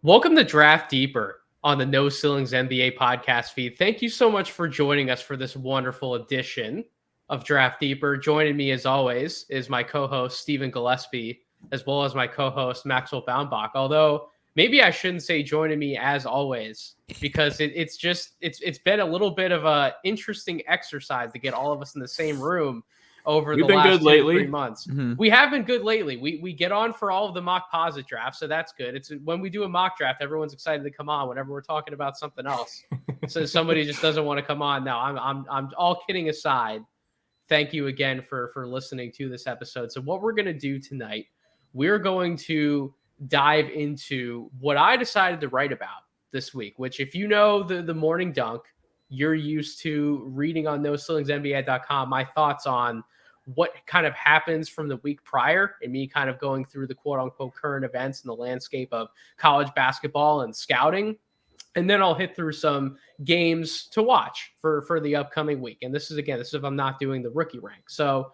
Welcome to Draft Deeper on the No Ceilings NBA podcast feed. Thank you so much for joining us for this wonderful edition of Draft Deeper. Joining me, as always, is my co-host, Stephen Gillespie, as well as my co-host, Maxwell Baumbach. Although, maybe I shouldn't say joining me as always, because it's been a little bit of a interesting exercise to get all of us in the same room over the last 2 to 3 months. We have been good lately. We get on for all of the mock posit drafts, so that's good. It's when we do a mock draft, everyone's excited to come on whenever we're talking about something else. So somebody just doesn't want to come on. No, I'm all kidding aside. Thank you again for listening to this episode. So what we're going to do tonight, we're going to dive into what I decided to write about this week, which if you know the morning dunk, you're used to reading on NoCeilingsNBA.com my thoughts on what kind of happens from the week prior and me kind of going through the quote unquote current events in the landscape of college basketball and scouting. And then I'll hit through some games to watch for the upcoming week. And this is if I'm not doing the rookie rank. So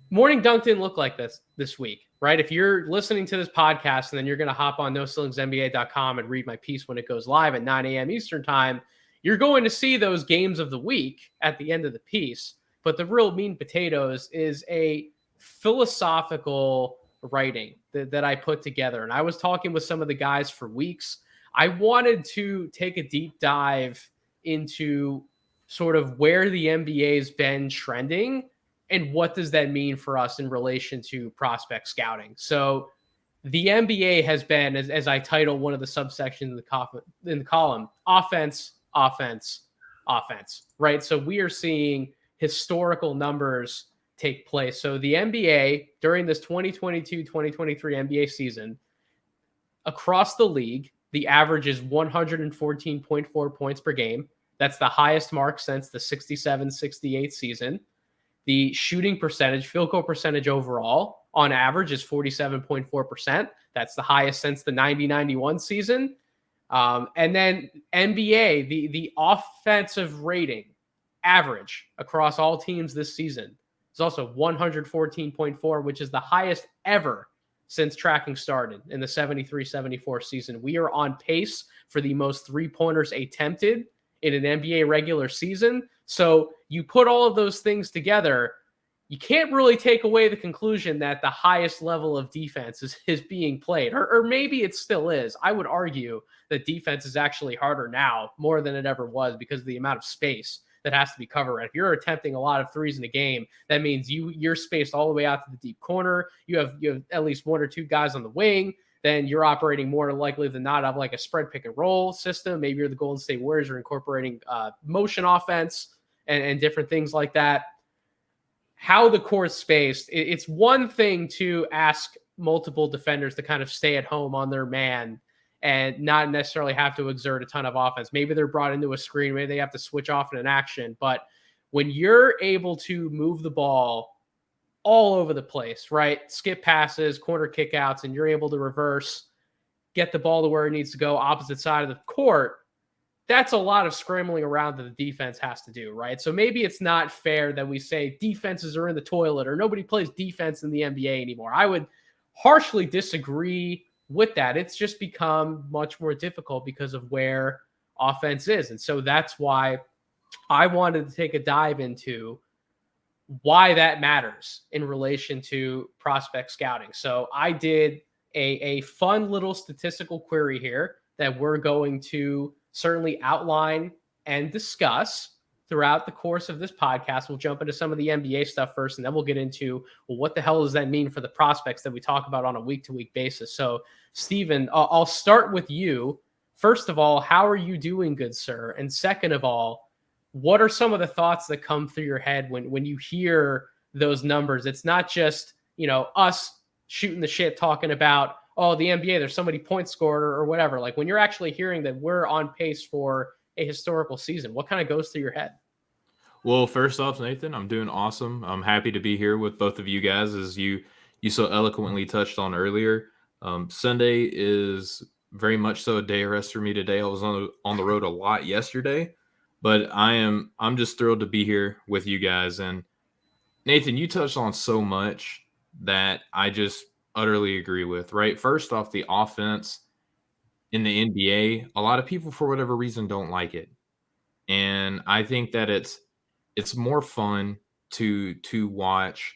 morning dunk didn't look like this week, right? If you're listening to this podcast and then you're going to hop on NoCeilingsNBA.com and read my piece when it goes live at 9 a.m. Eastern time, you're going to see those games of the week at the end of the piece. But the real meat and potatoes is a philosophical writing that I put together. And I was talking with some of the guys for weeks. I wanted to take a deep dive into sort of where the NBA's been trending and what does that mean for us in relation to prospect scouting. So the NBA has been, as I title one of the subsections in the column, offense, offense, offense, right? So we are seeing historical numbers take place. So the NBA during this 2022-2023 NBA season, across the league, the average is 114.4 points per game. That's the highest mark since the 67-68 season. The shooting percentage, field goal percentage overall, on average is 47.4%. That's the highest since the 90-91 season. And then NBA, the offensive rating, average across all teams this season is also 114.4, which is the highest ever since tracking started in the 73-74 season. We are on pace for the most three-pointers attempted in an NBA regular season. So you put all of those things together, you can't really take away the conclusion that the highest level of defense is being played, or maybe it still is. I would argue that defense is actually harder now more than it ever was because of the amount of space that has to be covered. If you're attempting a lot of threes in a game, that means you're spaced all the way out to the deep corner. You have at least one or two guys on the wing. Then you're operating more likely than not of like a spread pick and roll system. Maybe you're the Golden State Warriors are incorporating motion offense and different things like that. How the court's spaced, it's one thing to ask multiple defenders to kind of stay at home on their man and not necessarily have to exert a ton of offense. Maybe they're brought into a screen. Maybe they have to switch off in an action. But when you're able to move the ball all over the place, right? Skip passes, corner kickouts, and you're able to reverse, get the ball to where it needs to go, opposite side of the court, that's a lot of scrambling around that the defense has to do, right? So maybe it's not fair that we say defenses are in the toilet or nobody plays defense in the NBA anymore. I would harshly disagree with that. It's just become much more difficult because of where offense is. And so that's why I wanted to take a dive into why that matters in relation to prospect scouting. So I did a fun little statistical query here that we're going to certainly outline and discuss throughout the course of this podcast. We'll jump into some of the NBA stuff first, and then we'll get into, well, what the hell does that mean for the prospects that we talk about on a week-to-week basis? So, Stephen, I'll start with you. First of all, how are you doing, good sir? And second of all, what are some of the thoughts that come through your head when you hear those numbers? It's not just, us shooting the shit talking about, oh, the NBA, there's somebody point scored or whatever. Like when you're actually hearing that we're on pace for a historical season, what kind of goes through your head? Well, first off, Nathan, I'm doing awesome. I'm happy to be here with both of you guys, as you so eloquently touched on earlier. Sunday is very much so a day of rest for me today. I was on the road a lot yesterday, but I'm just thrilled to be here with you guys. And Nathan, you touched on so much that I just utterly agree with, right? First off, the offense in the NBA, a lot of people for whatever reason don't like it. And I think that it's more fun to watch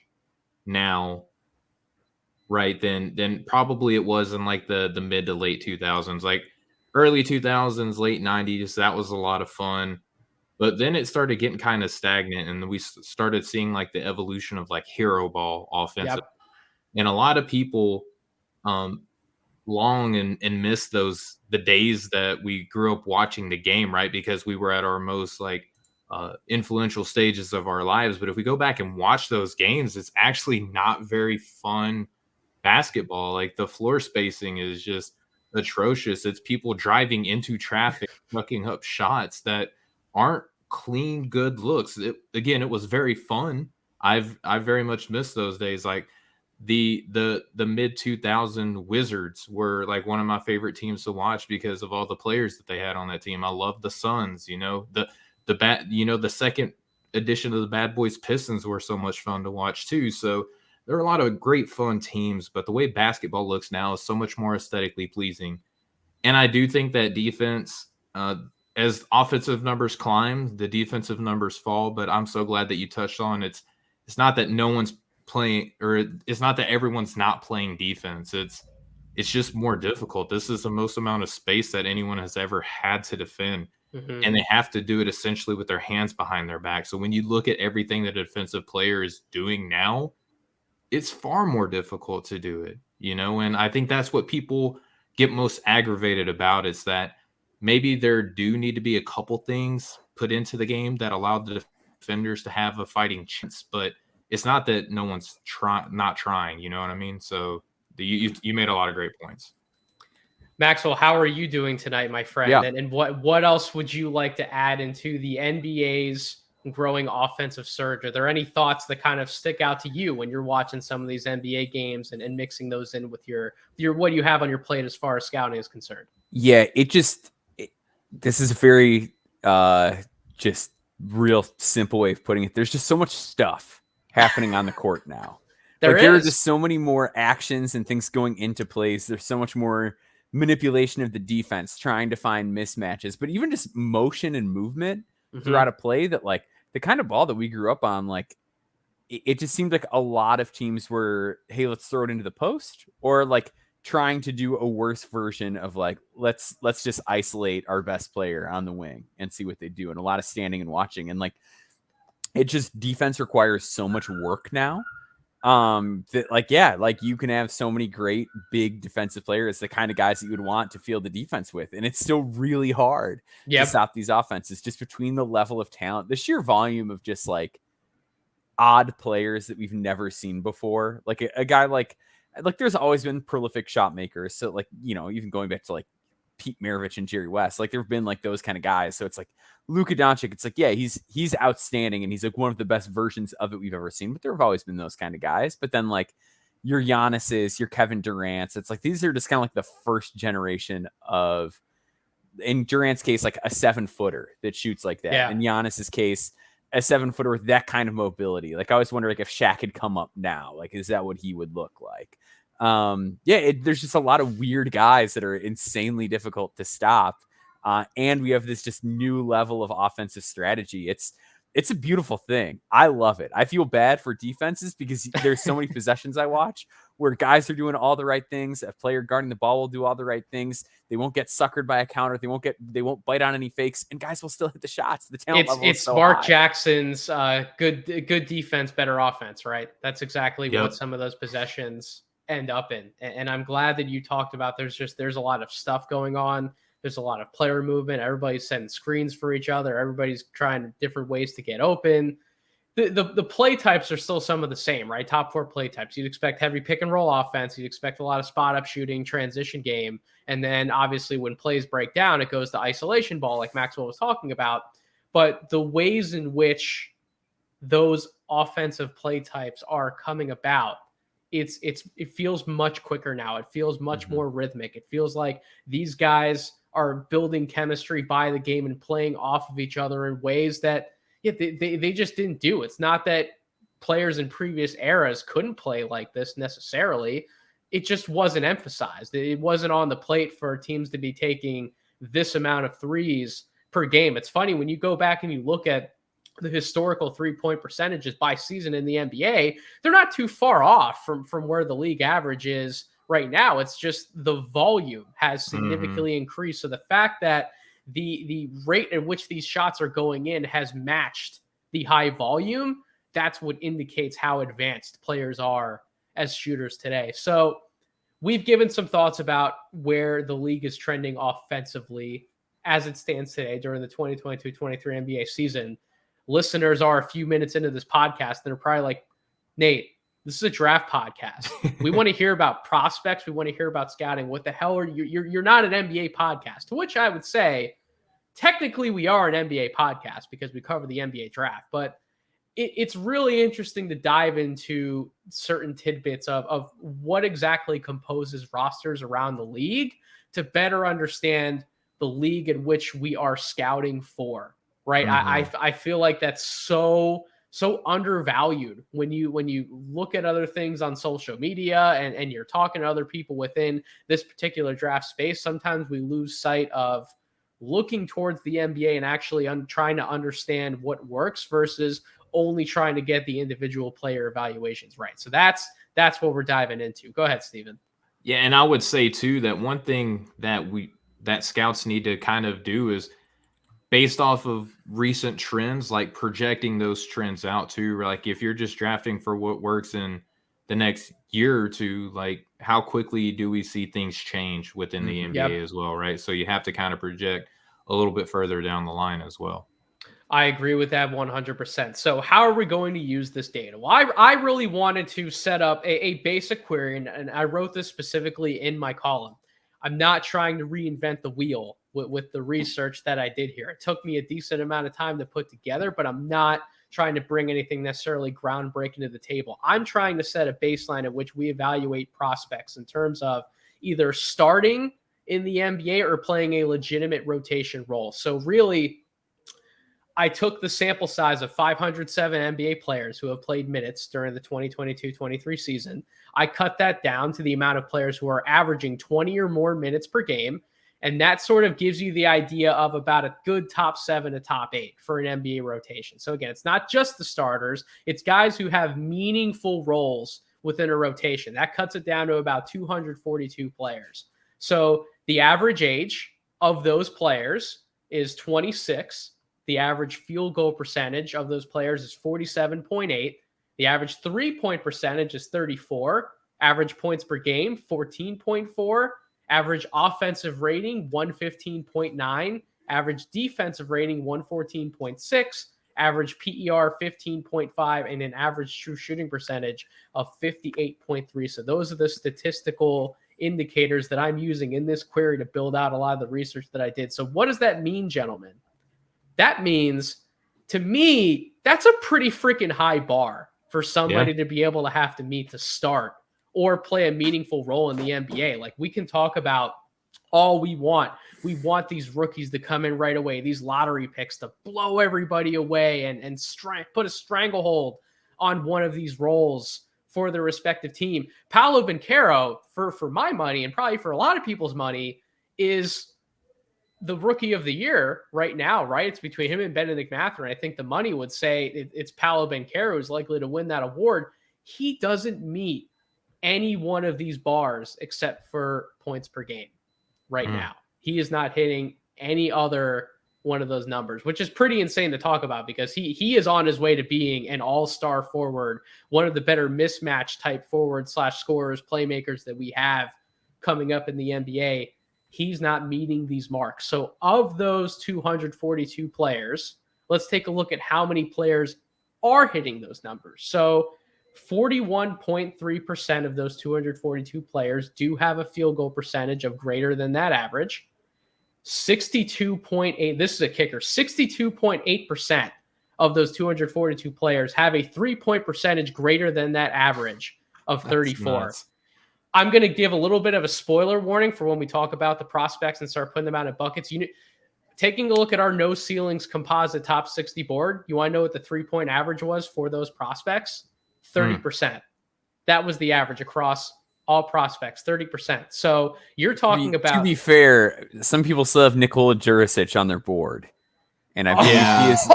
now, right, than probably it was in like the mid to late 2000s. Like early 2000s, late 90s, that was a lot of fun. But then it started getting kind of stagnant, and we started seeing like the evolution of like hero ball offensive. Yep. And a lot of people um long and miss the days that we grew up watching the game, right? Because we were at our most like influential stages of our lives. But if we go back and watch those games, it's actually not very fun basketball. Like the floor spacing is just atrocious. It's people driving into traffic, fucking up shots that aren't clean, good looks. Again, it was very fun. I very much missed those days. Like the mid 2000 Wizards were like one of my favorite teams to watch because of all the players that they had on that team. I love the Suns, the second edition of the Bad Boys Pistons were so much fun to watch too. So there are a lot of great fun teams, but the way basketball looks now is so much more aesthetically pleasing. And I do think that defense, as offensive numbers climb, the defensive numbers fall. But I'm so glad that you touched on it's not that no one's playing, or it's not that everyone's not playing defense. It's just more difficult. This is the most amount of space that anyone has ever had to defend. Mm-hmm. And they have to do it essentially with their hands behind their back. So when you look at everything that a defensive player is doing now, it's far more difficult to do it, and I think that's what people get most aggravated about, is that maybe there do need to be a couple things put into the game that allow the defenders to have a fighting chance, but it's not that no one's not trying, you know what I mean? So you made a lot of great points. Maxwell, how are you doing tonight, my friend? Yeah. And what else would you like to add into the NBA's growing offensive surge? Are there any thoughts that kind of stick out to you when you're watching some of these NBA games and mixing those in with your what you have on your plate as far as scouting is concerned? Yeah, this is a very just real simple way of putting it. There's just so much stuff happening on the court now. There are just so many more actions and things going into plays. There's so much more manipulation of the defense, trying to find mismatches, but even just motion and movement throughout a play, that like the kind of ball that we grew up on, like it just seemed like a lot of teams were, hey, let's throw it into the post, or like trying to do a worse version of like, let's just isolate our best player on the wing and see what they do. And a lot of standing and watching. And like, it just, defense requires so much work now. That like, yeah, like you can have so many great big defensive players, the kind of guys that you would want to field the defense with. And it's still really hard to stop these offenses, just between the level of talent, the sheer volume of just like odd players that we've never seen before. Like a guy like there's always been prolific shot makers. So like, even going back to like Pete Maravich and Jerry West, like there have been like those kind of guys. So it's like Luka Doncic, it's like, yeah, he's outstanding and he's like one of the best versions of it we've ever seen. But there have always been those kind of guys. But then like your Giannis's, your Kevin Durant's, it's like these are just kind of like the first generation of, in Durant's case, like a 7-footer that shoots like that. Yeah. In Giannis's case, a 7-footer with that kind of mobility. Like I always wonder, like if Shaq had come up now, like is that what he would look like? There's just a lot of weird guys that are insanely difficult to stop. And we have this just new level of offensive strategy. It's a beautiful thing. I love it. I feel bad for defenses because there's so many possessions I watch where guys are doing all the right things. A player guarding the ball will do all the right things. They won't get suckered by a counter. They won't bite on any fakes, and guys will still hit the shots. The talent level is so Mark high. Jackson's good defense, better offense, right? That's exactly what some of those possessions end up in. And I'm glad that you talked about there's a lot of stuff going on. There's a lot of player movement. Everybody's setting screens for each other. Everybody's trying different ways to get open. The play types are still some of the same, right? Top 4 play types. You'd expect heavy pick and roll offense. You'd expect a lot of spot up shooting, transition game. And then obviously when plays break down, it goes to isolation ball like Maxwell was talking about. But the ways in which those offensive play types are coming about, it feels much quicker now. It feels much more rhythmic. It feels like these guys are building chemistry by the game and playing off of each other in ways that they just didn't do. It's not that players in previous eras couldn't play like this necessarily. it just wasn't emphasized. It wasn't on the plate for teams to be taking this amount of threes per game. It's funny when you go back and you look at the historical 3-point percentages by season in the NBA, they're not too far off from where the league average is right now. It's just the volume has significantly increased. So the fact that the rate at which these shots are going in has matched the high volume, that's what indicates how advanced players are as shooters today. So we've given some thoughts about where the league is trending offensively as it stands today during the 2022-23 NBA season. Listeners are a few minutes into this podcast and are probably like, Nate, this is a draft podcast. We want to hear about prospects. We want to hear about scouting. What the hell are you? You're not an NBA podcast. To which I would say, technically, we are an NBA podcast because we cover the NBA draft. But it's really interesting to dive into certain tidbits of what exactly composes rosters around the league to better understand the league in which we are scouting for. Right. I feel like that's so undervalued when you look at other things on social media and you're talking to other people within this particular draft space. Sometimes we lose sight of looking towards the NBA and actually trying to understand what works versus only trying to get the individual player evaluations right. So that's what we're diving into. Go ahead, Steven. Yeah, and I would say too that one thing that scouts need to kind of do is, based off of recent trends, like projecting those trends out too. Like if you're just drafting for what works in the next year or two, like how quickly do we see things change within the NBA as well, right? So you have to kind of project a little bit further down the line as well. I agree with that 100%. So how are we going to use this data? Well, I really wanted to set up a basic query, and I wrote this specifically in my column. I'm not trying to reinvent the wheel with the research that I did here. It took me a decent amount of time to put together, but I'm not trying to bring anything necessarily groundbreaking to the table. I'm trying to set a baseline at which we evaluate prospects in terms of either starting in the NBA or playing a legitimate rotation role. So really, I took the sample size of 507 NBA players who have played minutes during the 2022-23 season. I cut that down to the amount of players who are averaging 20 or more minutes per game. And that sort of gives you the idea of about a good top 7 to top 8 for an NBA rotation. So again, it's not just the starters. It's guys who have meaningful roles within a rotation. That cuts it down to about 242 players. So the average age of those players is 26. The average field goal percentage of those players is 47.8. The average 3-point percentage is 34. Average points per game, 14.4. Average offensive rating, 115.9. Average defensive rating, 114.6. Average PER, 15.5. And an average true shooting percentage of 58.3. So those are the statistical indicators that I'm using in this query to build out a lot of the research that I did. So what does that mean, gentlemen? That means, to me, that's a pretty freaking high bar for somebody to be able to have to meet to start or play a meaningful role in the NBA. Like, we can talk about all we want. We want these rookies to come in right away, these lottery picks to blow everybody away and put a stranglehold on one of these roles for their respective team. Paolo Banchero, for my money, and probably for a lot of people's money, is the rookie of the year right now, right? It's between him and Benedict Mathurin. I think the money would say it's Paolo Banchero who's likely to win that award. He doesn't meet any one of these bars except for points per game right now. He is not hitting any other one of those numbers, which is pretty insane to talk about because he is on his way to being an all-star forward, one of the better mismatch type forward / scorers, playmakers that we have coming up in the NBA. He's not meeting these marks. So of those 242 players, let's take a look at how many players are hitting those numbers. So 41.3% of those 242 players do have a field goal percentage of greater than that average. 62.8, this is a kicker, 62.8% of those 242 players have a 3-point percentage greater than that average of 34. I'm going to give a little bit of a spoiler warning for when we talk about the prospects and start putting them out of buckets. Taking a look at our no ceilings composite top 60 board, you want to know what the 3-point average was for those prospects? 30%. That was the average across all prospects, 30%. So you're talking about. To be fair, some people still have Nikola Jurisic on their board, and I believe he is.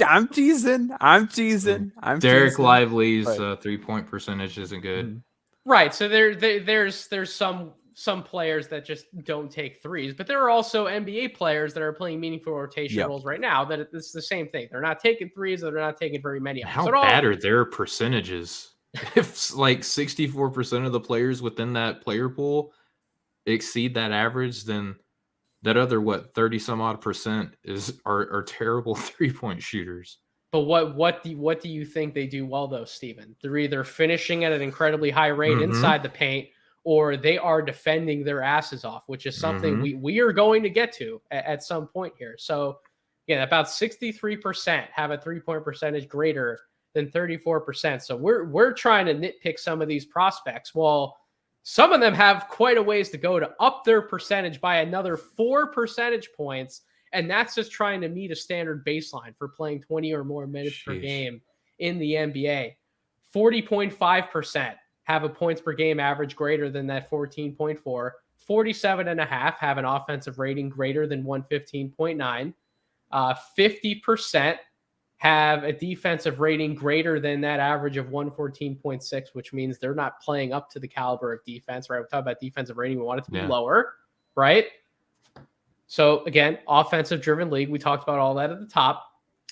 I'm teasing. Dereck Lively's 3-point percentage isn't good. Right. So there's some players that just don't take threes, but there are also NBA players that are playing meaningful rotation roles right now that it's the same thing. They're not taking threes, or they're not taking very many. How bad are their percentages? If like 64% of the players within that player pool exceed that average, then that other 30 some odd percent are terrible 3-point shooters. But what do you think they do well though, Steven? They're either finishing at an incredibly high rate inside the paint, or they are defending their asses off, which is something we are going to get to at some point here. So yeah, about 63% have a 3-point percentage greater than 34%. So we're trying to nitpick some of these prospects. Well, some of them have quite a ways to go to up their percentage by another 4 percentage points. And that's just trying to meet a standard baseline for playing 20 or more minutes per game in the NBA. 40.5% have a points per game average greater than that 14.4. 47.5% have an offensive rating greater than 115.9. 50% have a defensive rating greater than that average of 114.6, which means they're not playing up to the caliber of defense, right? We talk about defensive rating. We want it to be lower, right? So again, offensive driven league. We talked about all that at the top.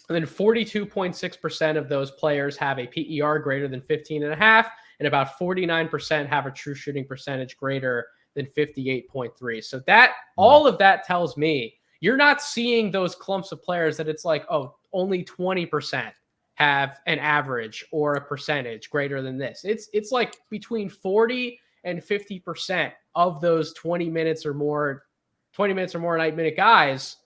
And then 42.6% of those players have a PER greater than 15.5, and about 49% have a true shooting percentage greater than 58.3. So that all of that tells me you're not seeing those clumps of players that it's like, oh, only 20% have an average or a percentage greater than this. It's like between 40 and 50% of those 20 minutes or more night minute guys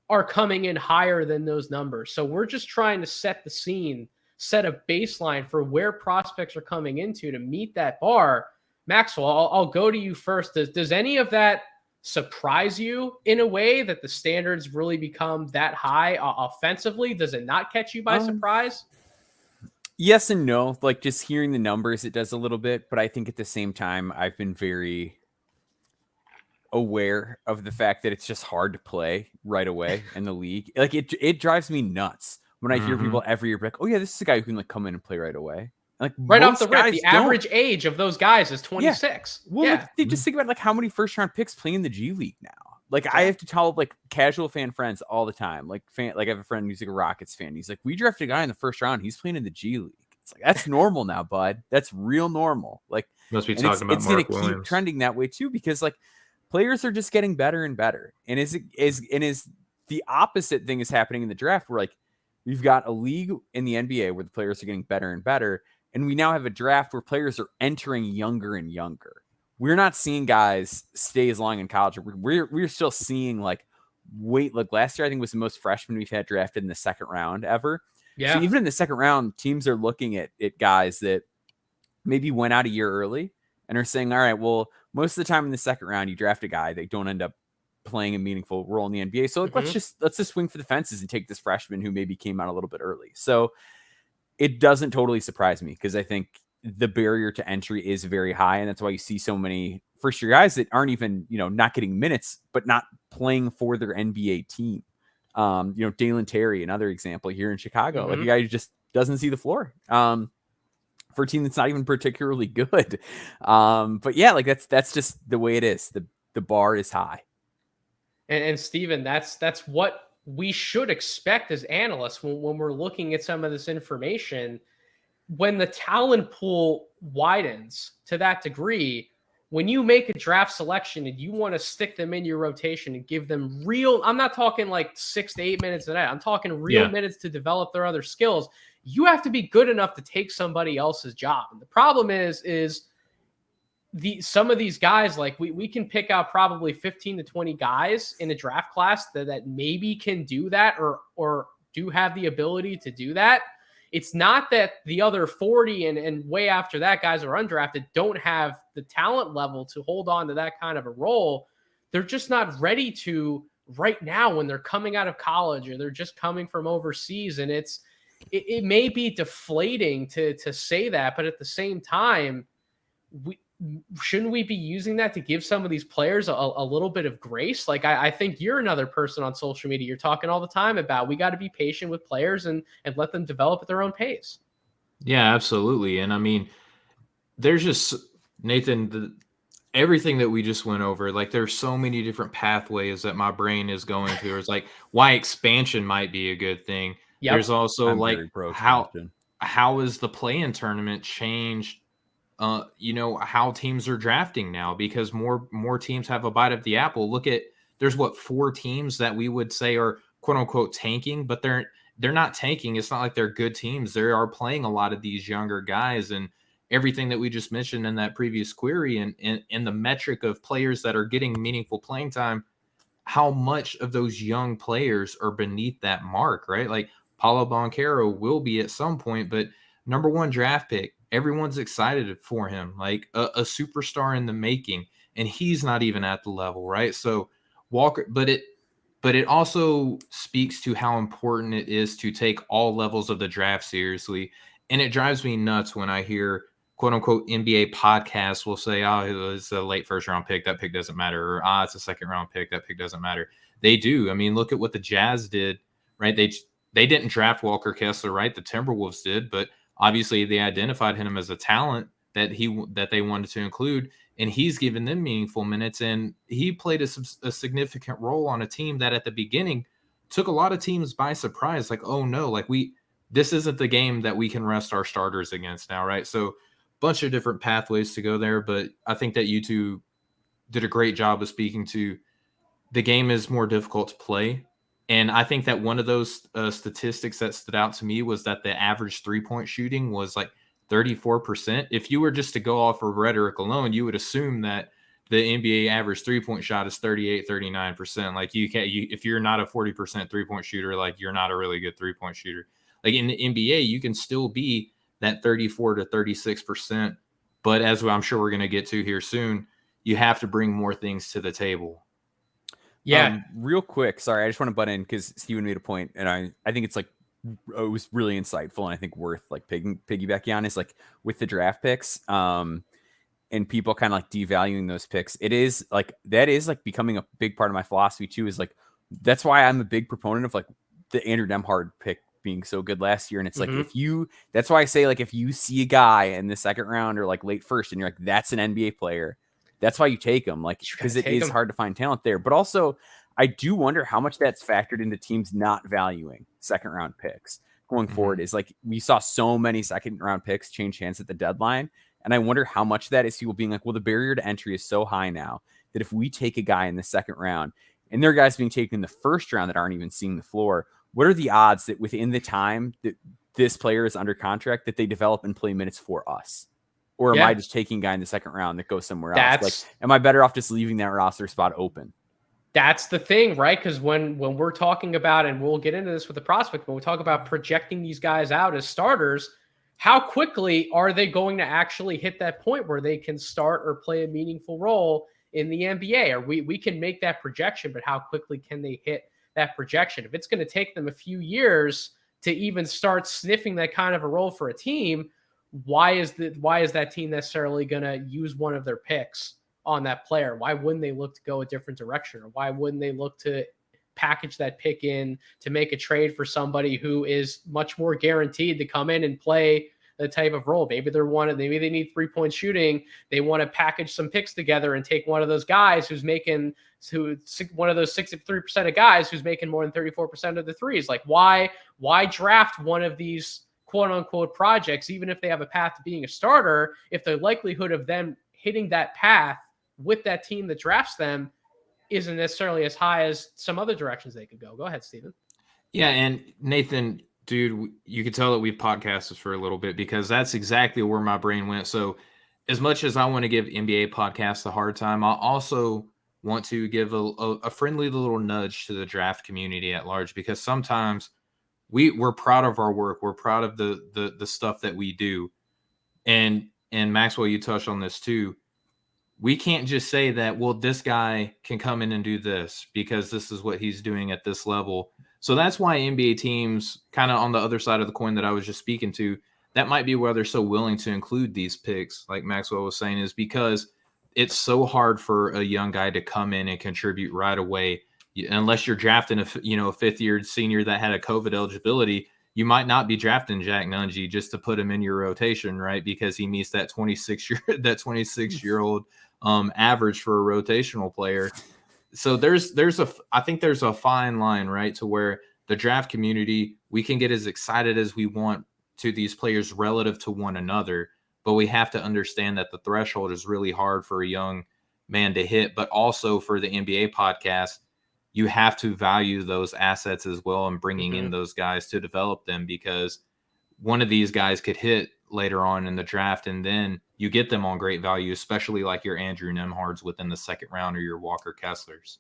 are coming in higher than those numbers. So we're just trying to set the scene, set a baseline for where prospects are coming into to meet that bar. Maxwell, I'll go to you first. Does any of that surprise you in a way that the standards really become that high offensively? Does it not catch you by surprise? Yes and no. Like just hearing the numbers, it does a little bit, but I think at the same time, I've been very aware of the fact that it's just hard to play right away in the league. Like it drives me nuts when I hear people every year be like, oh yeah, this is a guy who can like come in and play right away. Like right off the rip, the average age of those guys is 26. Yeah. Well, like, they just think about like how many first round picks play in the G League now. Like I have to tell like casual fan friends all the time. Like I have a friend who's like a Rockets fan. He's like, we drafted a guy in the first round. He's playing in the G League. It's like that's normal now, bud. That's real normal. Like must be talking about it's Mark gonna Williams. keep trending that way too, because like players are just getting better and better. And is the opposite thing is happening in the draft where like we've got a league in the NBA where the players are getting better and better. And we now have a draft where players are entering younger and younger. We're not seeing guys stay as long in college. We're still seeing like last year, I think was the most freshmen we've had drafted in the second round ever. Yeah. So even in the second round, teams are looking at guys that maybe went out a year early and are saying, all right, well, most of the time in the second round, you draft a guy, they don't end up playing a meaningful role in the NBA. So like, let's just swing for the fences and take this freshman who maybe came out a little bit early. So it doesn't totally surprise me because I think the barrier to entry is very high. And that's why you see so many first year guys that aren't even, not getting minutes, but not playing for their NBA team. Dalen Terry, another example here in Chicago, like a guy who just doesn't see the floor. For a team that's not even particularly good. But yeah, like that's just the way it is. The bar is high. And Steven, that's what we should expect as analysts when we're looking at some of this information. When the talent pool widens to that degree, when you make a draft selection and you want to stick them in your rotation and give them I'm not talking like 6 to 8 minutes a night. I'm talking real minutes to develop their other skills. You have to be good enough to take somebody else's job. And the problem is some of these guys, like we can pick out probably 15 to 20 guys in a draft class that maybe can do that or do have the ability to do that. It's not that the other 40 and way after that guys are undrafted don't have the talent level to hold on to that kind of a role. They're just not ready to right now when they're coming out of college or they're just coming from overseas. And it may be deflating to say that, but at the same time, shouldn't we be using that to give some of these players a little bit of grace? Like, I think you're another person on social media. You're talking all the time about we got to be patient with players and let them develop at their own pace. Yeah, absolutely. And I mean, there's just, Nathan, everything that we just went over, like there's so many different pathways that my brain is going to. It's like why expansion might be a good thing. Yep. There's also I'm like very pro expansion. how is the play-in tournament changed? How teams are drafting now because more teams have a bite of the apple. Look at there's 4 teams that we would say are quote unquote tanking, but they're not tanking. It's not like they're good teams. They are playing a lot of these younger guys and everything that we just mentioned in that previous query and the metric of players that are getting meaningful playing time, how much of those young players are beneath that mark, right? Like Paulo Banchero will be at some point, but number 1 draft pick, everyone's excited for him, like a superstar in the making, and he's not even at the level, right? So Walker, but it also speaks to how important it is to take all levels of the draft seriously. And it drives me nuts when I hear quote unquote NBA podcasts will say, oh, it's a late first round pick. That pick doesn't matter. Or, it's a second round pick. That pick doesn't matter. They do. I mean, look at what the Jazz did, right? They didn't draft Walker Kessler, right? The Timberwolves did, but obviously they identified him as a talent that they wanted to include, and he's given them meaningful minutes, and he played a significant role on a team that at the beginning took a lot of teams by surprise. Like, oh no, like this isn't the game that we can rest our starters against now, right? So bunch of different pathways to go there, but I think that you two did a great job of speaking to the game is more difficult to play. And I think that one of those statistics that stood out to me was that the average 3-point shooting was like 34%. If you were just to go off of rhetoric alone, you would assume that the NBA average 3-point shot is 38, 39%. Like if you're not a 40% 3-point shooter, like you're not a really good 3-point shooter. Like in the NBA, you can still be that 34 to 36%. But as I'm sure we're going to get to here soon, you have to bring more things to the table. Yeah. Real quick, sorry, I just want to butt in because Steven made a point, and I think it's like it was really insightful and I think worth like piggybacking on is like with the draft picks, and people kind of like devaluing those picks. It is like that is like becoming a big part of my philosophy too. Is like that's why I'm a big proponent of like the Andrew Nembhard pick being so good last year. And it's like that's why I say like if you see a guy in the second round or like late first and you're like that's an NBA player, that's why you take him, like because it is hard to find talent there. But also I do wonder how much that's factored into teams not valuing second round picks going forward. Is like we saw so many second round picks change hands at the deadline. And I wonder how much that is people being like, well, the barrier to entry is so high now that if we take a guy in the second round and there are guys being taken in the first round that aren't even seeing the floor, what are the odds that within the time that this player is under contract that they develop and play minutes for us? Or am I just taking a guy in the second round that goes somewhere else? Like, am I better off just leaving that roster spot open? That's the thing, right? Because when we're talking about, and we'll get into this with the prospect, when we talk about projecting these guys out as starters, how quickly are they going to actually hit that point where they can start or play a meaningful role in the NBA? Or we can make that projection, but how quickly can they hit that projection? If it's going to take them a few years to even start sniffing that kind of a role for a team, why is that team necessarily going to use one of their picks on that player? Why wouldn't they look to go a different direction? Or why wouldn't they look to package that pick in to make a trade for somebody who is much more guaranteed to come in and play the type of role? Maybe maybe they need 3-point shooting. They want to package some picks together and take one of those guys one of those 63% of guys who's making more than 34% of the threes. Like why draft one of these quote unquote projects, even if they have a path to being a starter, if the likelihood of them hitting that path with that team that drafts them isn't necessarily as high as some other directions they could go. Go ahead, Steven. Yeah, and Nathan, dude, you could tell that we've podcasted for a little bit because that's exactly where my brain went. So as much as I want to give NBA podcasts a hard time, I also want to give a friendly little nudge to the draft community at large, because sometimes we're proud of our work. We're proud of the stuff that we do. And Maxwell, you touched on this too. We can't just say that, well, this guy can come in and do this because this is what he's doing at this level. So that's why NBA teams, kind of on the other side of the coin that I was just speaking to, that might be why they're so willing to include these picks, like Maxwell was saying, is because it's so hard for a young guy to come in and contribute right away. Unless you're drafting a fifth-year senior that had a COVID eligibility, you might not be drafting Jack Nungy just to put him in your rotation, right? Because he meets that 26-year-old average for a rotational player. So I think there's a fine line, right, to where the draft community, we can get as excited as we want to these players relative to one another, but we have to understand that the threshold is really hard for a young man to hit. But also for the NBA podcast, you have to value those assets as well and bringing in those guys to develop them, because one of these guys could hit later on in the draft, and then you get them on great value, especially like your Andrew Nemhards within the second round or your Walker Kesslers.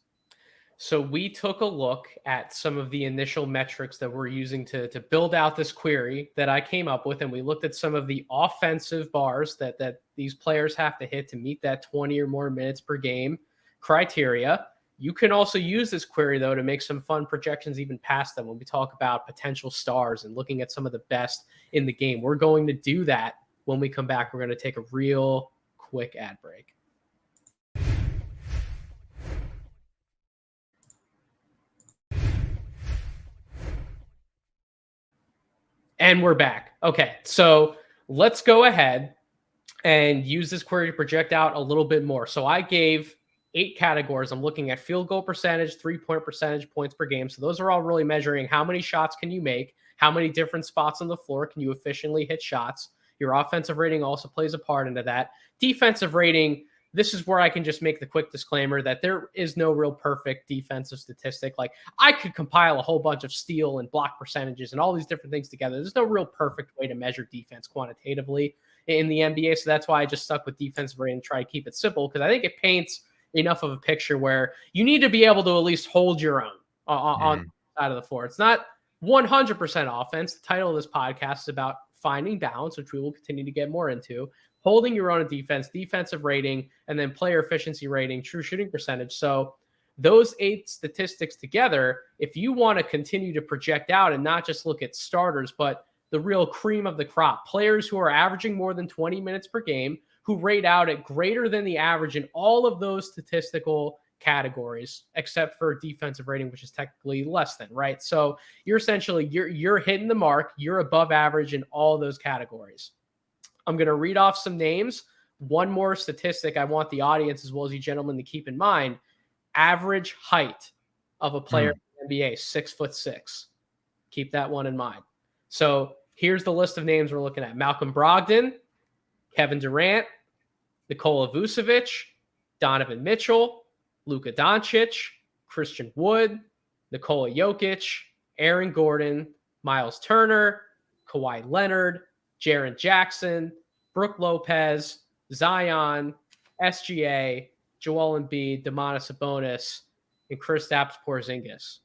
So we took a look at some of the initial metrics that we're using to build out this query that I came up with, and we looked at some of the offensive bars that these players have to hit to meet that 20 or more minutes per game criteria. You can also use this query, though, to make some fun projections even past them when we talk about potential stars and looking at some of the best in the game. We're going to do that when we come back. We're going to take a real quick ad break. And we're back. Okay, so let's go ahead and use this query to project out a little bit more. So I gave 8 categories. I'm looking at field goal percentage, 3-point percentage, points per game. So those are all really measuring how many shots can you make, how many different spots on the floor can you efficiently hit shots. Your offensive rating also plays a part into that. Defensive rating, this is where I can just make the quick disclaimer that there is no real perfect defensive statistic. Like, I could compile a whole bunch of steal and block percentages and all these different things together. There's no real perfect way to measure defense quantitatively in the NBA. So that's why I just stuck with defensive rating and try to keep it simple, because I think it paints enough of a picture where you need to be able to at least hold your own on the side of the floor. It's not 100% offense. The title of this podcast is about finding balance, which we will continue to get more into, holding your own in defense, defensive rating, and then player efficiency rating, true shooting percentage. So those 8 statistics together, if you want to continue to project out and not just look at starters, but the real cream of the crop, players who are averaging more than 20 minutes per game, who rate out at greater than the average in all of those statistical categories, except for defensive rating, which is technically less than, right? So you're essentially, you're hitting the mark. You're above average in all those categories. I'm going to read off some names. One more statistic I want the audience, as well as you gentlemen, to keep in mind. Average height of a player in the NBA, 6'6". Keep that one in mind. So here's the list of names we're looking at. Malcolm Brogdon, Kevin Durant, Nikola Vucevic, Donovan Mitchell, Luka Doncic, Christian Wood, Nikola Jokic, Aaron Gordon, Miles Turner, Kawhi Leonard, Jaren Jackson, Brook Lopez, Zion, SGA, Joel Embiid, Domantas Sabonis, and Kristaps Porzingis.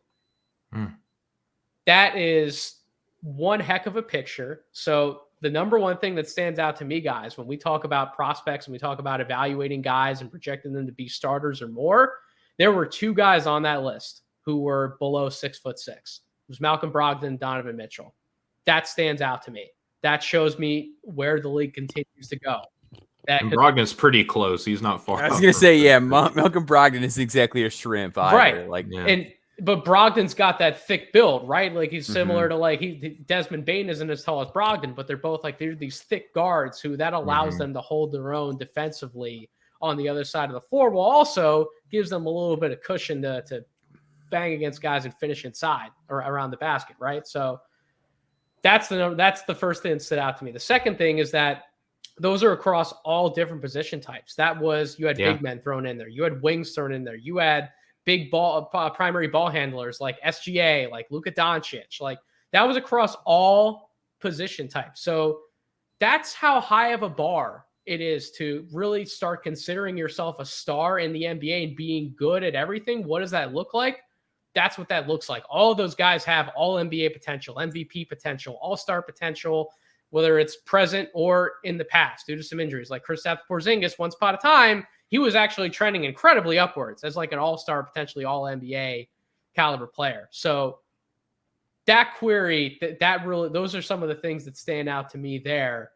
That is one heck of a picture. So the number one thing that stands out to me, guys, when we talk about prospects and we talk about evaluating guys and projecting them to be starters or more, there were 2 guys on that list who were below 6'6". It was Malcolm Brogdon and Donovan Mitchell. That stands out to me. That shows me where the league continues to go. And Brogdon's pretty close. He's not far. I was going to say, yeah, Malcolm Brogdon is exactly a shrimp either. Right. But Brogdon's got that thick build, right? Like, he's similar to Desmond Bane isn't as tall as Brogdon, but they're both they're these thick guards who that allows them to hold their own defensively on the other side of the floor, while also gives them a little bit of cushion to bang against guys and finish inside or around the basket, right? So that's the first thing that stood out to me. The second thing is that those are across all different position types. You had big men thrown in there. You had wings thrown in there. You had big primary ball handlers like SGA, like Luka Doncic. Like, that was across all position types. So that's how high of a bar it is to really start considering yourself a star in the NBA and being good at everything. What does that look like? That's what that looks like. All of those guys have all NBA potential, MVP potential, all-star potential, whether it's present or in the past due to some injuries. Like Kristaps Porzingis, once upon a time, he was actually trending incredibly upwards as like an all-star, potentially all-NBA caliber player. So that query, that really, those are some of the things that stand out to me there.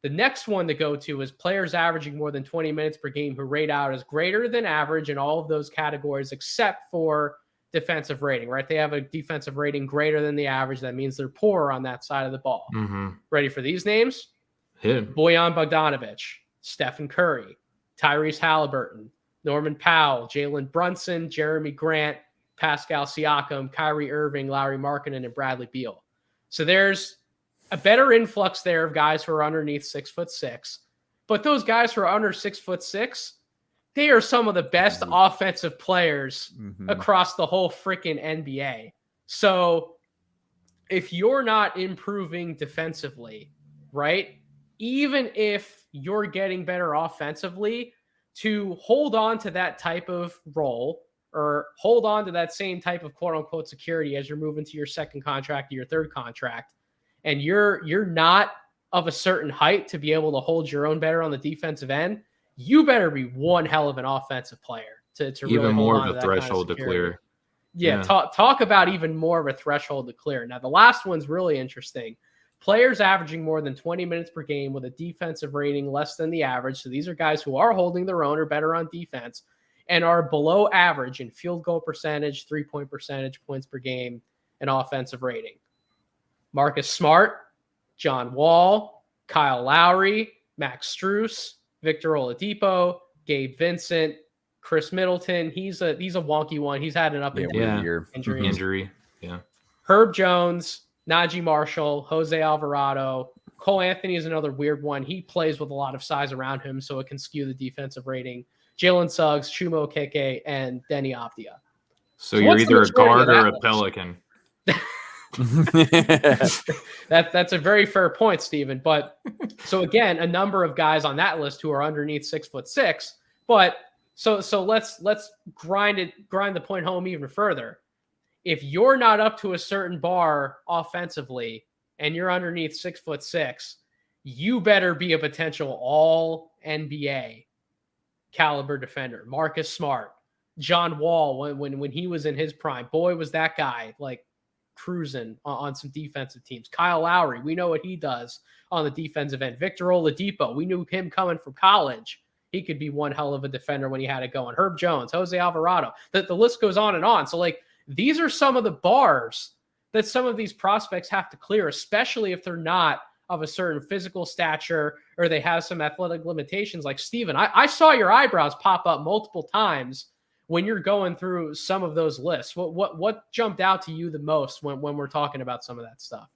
The next one to go to is players averaging more than 20 minutes per game who rate out as greater than average in all of those categories except for defensive rating, right? They have a defensive rating greater than the average. That means they're poor on that side of the ball. Mm-hmm. Ready for these names? Hit. Bojan Bogdanovic, Stephen Curry, Tyrese Halliburton, Norman Powell, Jalen Brunson, Jeremy Grant, Pascal Siakam, Kyrie Irving, Lauri Markkanen, and Bradley Beal. So there's a better influx there of guys who are underneath 6'6", but those guys who are under 6'6", they are some of the best offensive players across the whole freaking NBA. So if you're not improving defensively, right, even if you're getting better offensively, to hold on to that type of role or hold on to that same type of quote unquote security as you're moving to your second contract or your third contract, and you're not of a certain height to be able to hold your own better on the defensive end, you better be one hell of an offensive player to even really more hold on of a to that threshold kind of to clear. Yeah, talk about even more of a threshold to clear. Now, the last one's really interesting. Players averaging more than 20 minutes per game with a defensive rating less than the average. So these are guys who are holding their own or better on defense and are below average in field goal percentage, 3-point percentage, points per game, and offensive rating. Marcus Smart, John Wall, Kyle Lowry, Max Strus, Victor Oladipo, Gabe Vincent, Chris Middleton. He's a wonky one. He's had an up and down year. Injury. Yeah. Herb Jones, Najee Marshall, Jose Alvarado. Cole Anthony is another weird one. He plays with a lot of size around him, so it can skew the defensive rating. Jalen Suggs, Chuma Okeke, and Denny Avdia. So you're either a guard or a Pelican. That's a very fair point, Steven. But so again, a number of guys on that list who are underneath 6'6". But so let's grind the point home even further. If you're not up to a certain bar offensively and you're underneath 6'6", you better be a potential all NBA caliber defender. Marcus Smart, John Wall, when he was in his prime, boy, was that guy like cruising on some defensive teams. Kyle Lowry, we know what he does on the defensive end. Victor Oladipo, we knew him coming from college. He could be one hell of a defender when he had it going. Herb Jones, Jose Alvarado, the list goes on and on. So like, these are some of the bars that some of these prospects have to clear, especially if they're not of a certain physical stature or they have some athletic limitations. Like Steven, I saw your eyebrows pop up multiple times when you're going through some of those lists. What jumped out to you the most when we're talking about some of that stuff?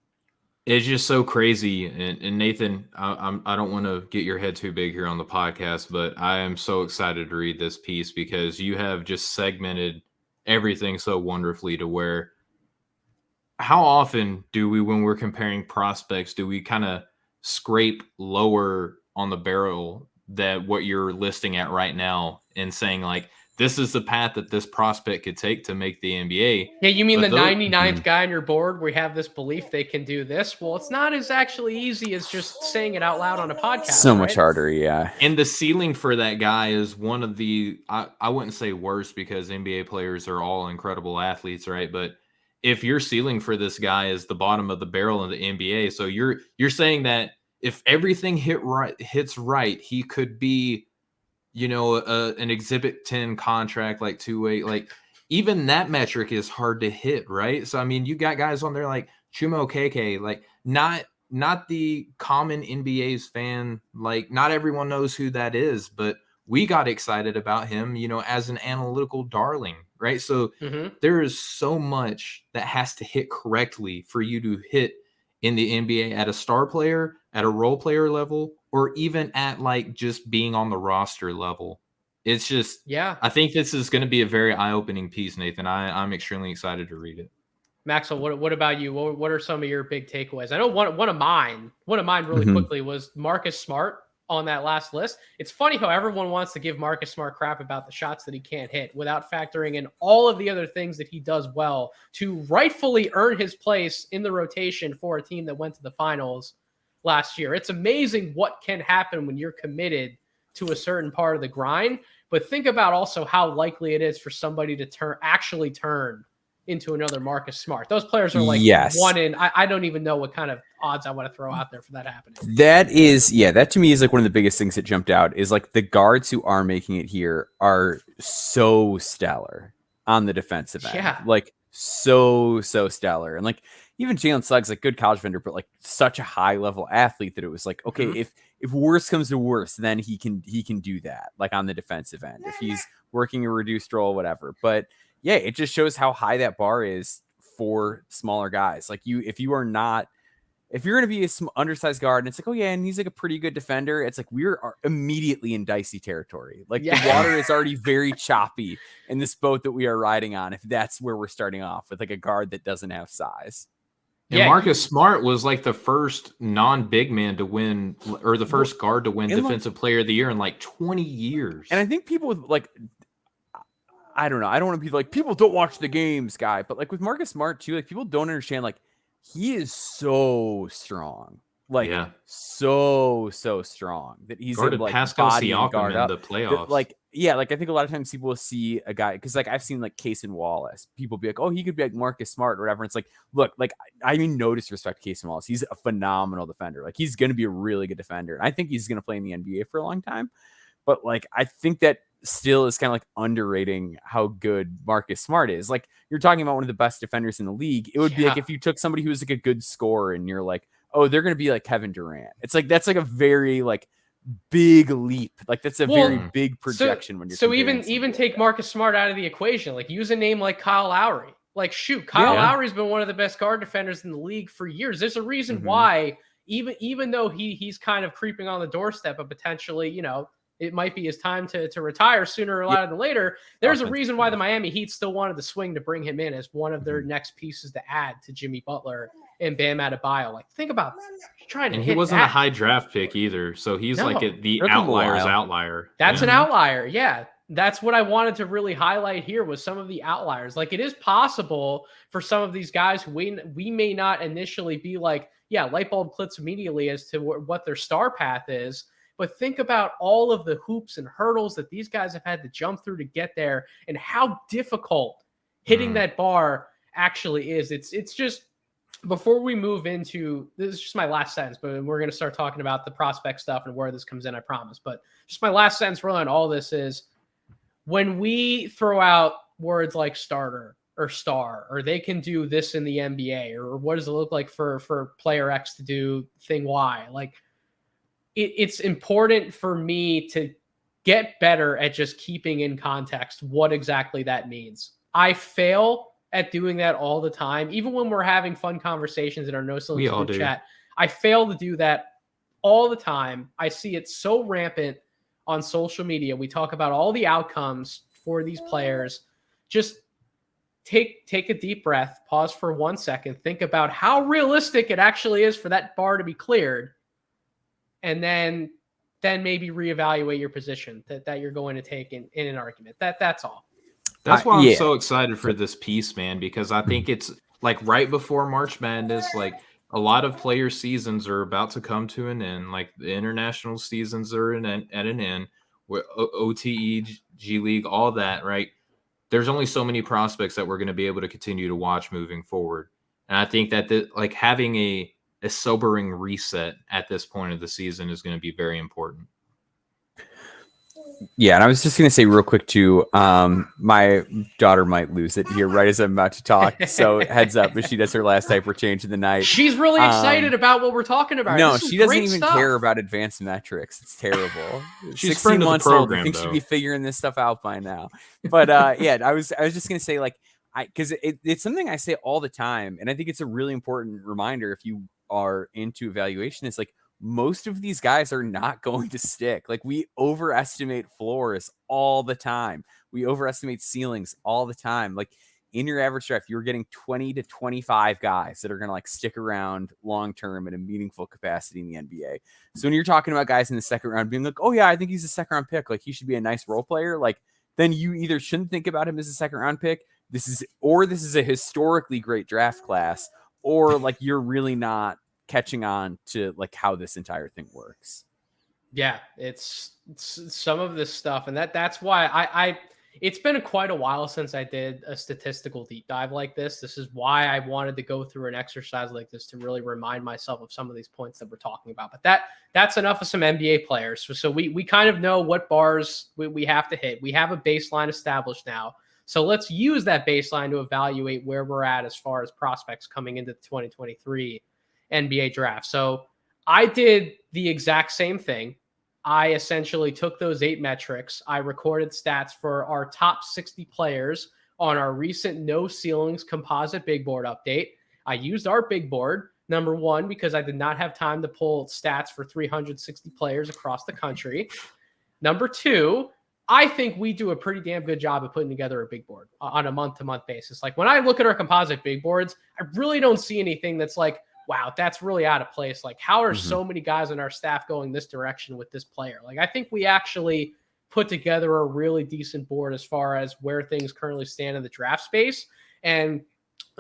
It's just so crazy. And Nathan, I don't want to get your head too big here on the podcast, but I am so excited to read this piece because you have just segmented everything so wonderfully to where how often do we, when we're comparing prospects, do we kind of scrape lower on the barrel that what you're listing at right now and saying like, this is the path that this prospect could take to make the NBA. Yeah, you mean the 99th guy on your board? We have this belief they can do this. Well, it's not as actually easy as just saying it out loud on a podcast. So much harder, yeah. And the ceiling for that guy is one of the, I wouldn't say worst because NBA players are all incredible athletes, right? But if your ceiling for this guy is the bottom of the barrel in the NBA, so you're saying that if everything hits right, he could be, you know, an Exhibit 10 contract, like 2-8, like even that metric is hard to hit, right? So, I mean, you got guys on there like Chuma Okeke, like not the common NBA's fan, like not everyone knows who that is, but we got excited about him, you know, as an analytical darling, right? So there is so much that has to hit correctly for you to hit in the NBA at a star player, at a role player level, or even at like just being on the roster level. It's just, I think this is going to be a very eye-opening piece, Nathan. I'm extremely excited to read it. Maxwell, what about you? What are some of your big takeaways? I know one of mine really quickly was Marcus Smart on that last list. It's funny how everyone wants to give Marcus Smart crap about the shots that he can't hit without factoring in all of the other things that he does well to rightfully earn his place in the rotation for a team that went to the finals last year. It's amazing what can happen when you're committed to a certain part of the grind, but think about also how likely it is for somebody to actually turn into another Marcus Smart. Those players are like one in. I don't even know what kind of odds I want to throw out there for that happening. That to me is like one of the biggest things that jumped out is like the guards who are making it here are so stellar on the defensive end. Yeah. Like so stellar. And like even Jalen Suggs, like good college defender, but like such a high level athlete that it was like, okay, if worse comes to worse, then he can do that, like on the defensive end, if he's working a reduced role, whatever. But yeah, it just shows how high that bar is for smaller guys. Like if you're going to be an undersized guard and it's like, oh yeah, and he's like a pretty good defender, it's like we're immediately in dicey territory. Like the water is already very choppy in this boat that we are riding on, if that's where we're starting off with like a guard that doesn't have size. And Marcus Smart was like the first non-big man to win, or the first guard to win Defensive Player of the Year in like 20 years. And I think people with like, I don't know, I don't want to be like, people don't watch the games guy, but like with Marcus Smart too, like people don't understand, like he is so strong. Like so strong that he's guarded like Pascal Siakam in the playoffs. Like I think a lot of times people will see a guy because like I've seen like Cason Wallace. People be like, oh, he could be like Marcus Smart or whatever. And it's like, look, like I mean, no disrespect to Cason Wallace. He's a phenomenal defender. Like he's going to be a really good defender. And I think he's going to play in the NBA for a long time. But like I think that still is kind of like underrating how good Marcus Smart is. Like you're talking about one of the best defenders in the league. It would be like if you took somebody who was like a good scorer and you're like, oh, they're going to be like Kevin Durant. It's like, that's like a very like big leap. Like that's a very big projection when you're so even take Marcus Smart out of the equation. Like use a name like Kyle Lowry. Like shoot, Kyle Lowry's been one of the best guard defenders in the league for years. There's a reason why even though he's kind of creeping on the doorstep of potentially, you know, it might be his time to retire sooner rather than later. There's a reason why the Miami Heat still wanted the swing to bring him in as one of their next pieces to add to Jimmy Butler and Bam Adebayo. Like, think about trying to hit. He wasn't a high draft pick either, so he's like the outliers outlier. That's an outlier. Yeah, that's what I wanted to really highlight here was some of the outliers. Like, it is possible for some of these guys who we may not initially be like, yeah, light bulb clicks immediately as to what their star path is. But think about all of the hoops and hurdles that these guys have had to jump through to get there and how difficult hitting that bar actually is. It's just, before we move into, this is just my last sentence, but we're going to start talking about the prospect stuff and where this comes in, I promise. But just my last sentence really on all this is, when we throw out words like starter or star, or they can do this in the NBA, or what does it look like for player X to do thing Y, like, it's important for me to get better at just keeping in context what exactly that means. I fail at doing that all the time. Even when we're having fun conversations in our No Ceilings group chat, I fail to do that all the time. I see it so rampant on social media. We talk about all the outcomes for these players. Just take a deep breath, pause for 1 second, think about how realistic it actually is for that bar to be cleared. And then maybe reevaluate your position that you're going to take in an argument. That's all. That's why I'm so excited for this piece, man, because I think it's like right before March Madness, like a lot of player seasons are about to come to an end. Like the international seasons are at an end, where OTE, G League, all that, right? There's only so many prospects that we're going to be able to continue to watch moving forward. And I think that like having a sobering reset at this point of the season is going to be very important. Yeah, and I was just going to say real quick too, my daughter might lose it here right as I'm about to talk. So heads up, if she does her last diaper change of the night. She's really excited about what we're talking about. No, she doesn't even care about advanced metrics. It's terrible. She's 16 months program, old. I think she'd be figuring this stuff out by now. But yeah, I was just going to say, like, because it's something I say all the time, and I think it's a really important reminder if you are into evaluation. It's like, most of these guys are not going to stick. Like, we overestimate floors all the time. We overestimate ceilings all the time. Like, in your average draft, you're getting 20 to 25 guys that are going to like stick around long-term in a meaningful capacity in the NBA. So when you're talking about guys in the second round being like, oh yeah, I think he's a second round pick, like he should be a nice role player, like, then you either shouldn't think about him as a second round pick. This is a historically great draft class, or like you're really not catching on to like how this entire thing works. Yeah, it's some of this stuff, and that's why I It's been quite a while since I did a statistical deep dive like this. This is why I wanted to go through an exercise like this to really remind myself of some of these points that we're talking about. But that's enough of some NBA players. So we kind of know what bars we have to hit. We have a baseline established now. So let's use that baseline to evaluate where we're at as far as prospects coming into the 2023 NBA draft. So I did the exact same thing. I essentially took those 8 metrics. I recorded stats for our top 60 players on our recent No Ceilings composite big board update. I used our big board, number one, because I did not have time to pull stats for 360 players across the country. Number two, I think we do a pretty damn good job of putting together a big board on a month-to-month basis. Like when I look at our composite big boards, I really don't see anything that's like, wow, that's really out of place. Like, how are so many guys on our staff going this direction with this player? Like, I think we actually put together a really decent board as far as where things currently stand in the draft space. And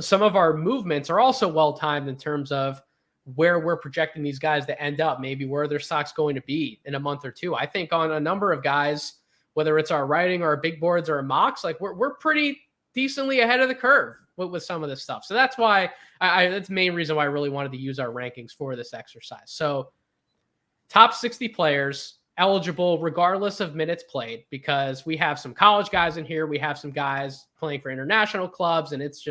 some of our movements are also well-timed in terms of where we're projecting these guys to end up, maybe where their stock's going to be in a month or two. I think on a number of guys, whether it's our writing or our big boards or our mocks, like we're pretty decently ahead of the curve with some of this stuff. So that's why that's the main reason why I really wanted to use our rankings for this exercise. So top 60 players eligible regardless of minutes played, because we have some college guys in here. We have some guys playing for international clubs, and it's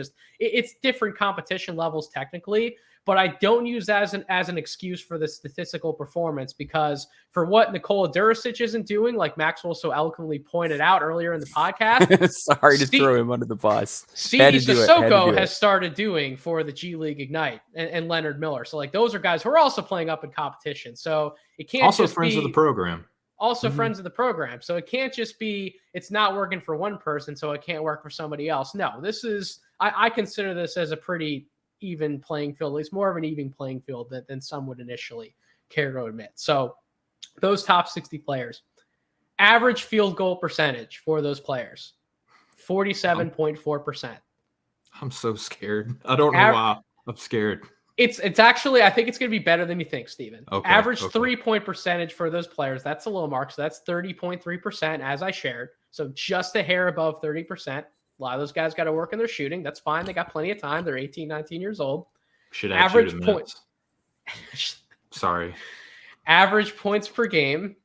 different competition levels technically. But I don't use that as an excuse for the statistical performance, because for what Nikola Duricic isn't doing, like Maxwell so eloquently pointed out earlier in the podcast. Sorry to throw him under the bus. Stevie Sissoko has started doing for the G League Ignite and Leonard Miller. So like those are guys who are also playing up in competition. So it can't also just friends be, of the program. Also friends of the program. So it can't just be it's not working for one person, so it can't work for somebody else. No, this is I consider this as a pretty even playing field, at least more of an even playing field than some would initially care to admit. So those top 60 players, average field goal percentage for those players, 47.4%. I'm so scared. I don't know why I'm scared. It's actually, I think it's going to be better than you think, Steven. Okay, average 3-point percentage for those players. That's a low mark. So that's 30.3% as I shared. So just a hair above 30%. A lot of those guys got to work on their shooting. That's fine. They got plenty of time. They're 18, 19 years old. Should average points. Sorry. Average points per game,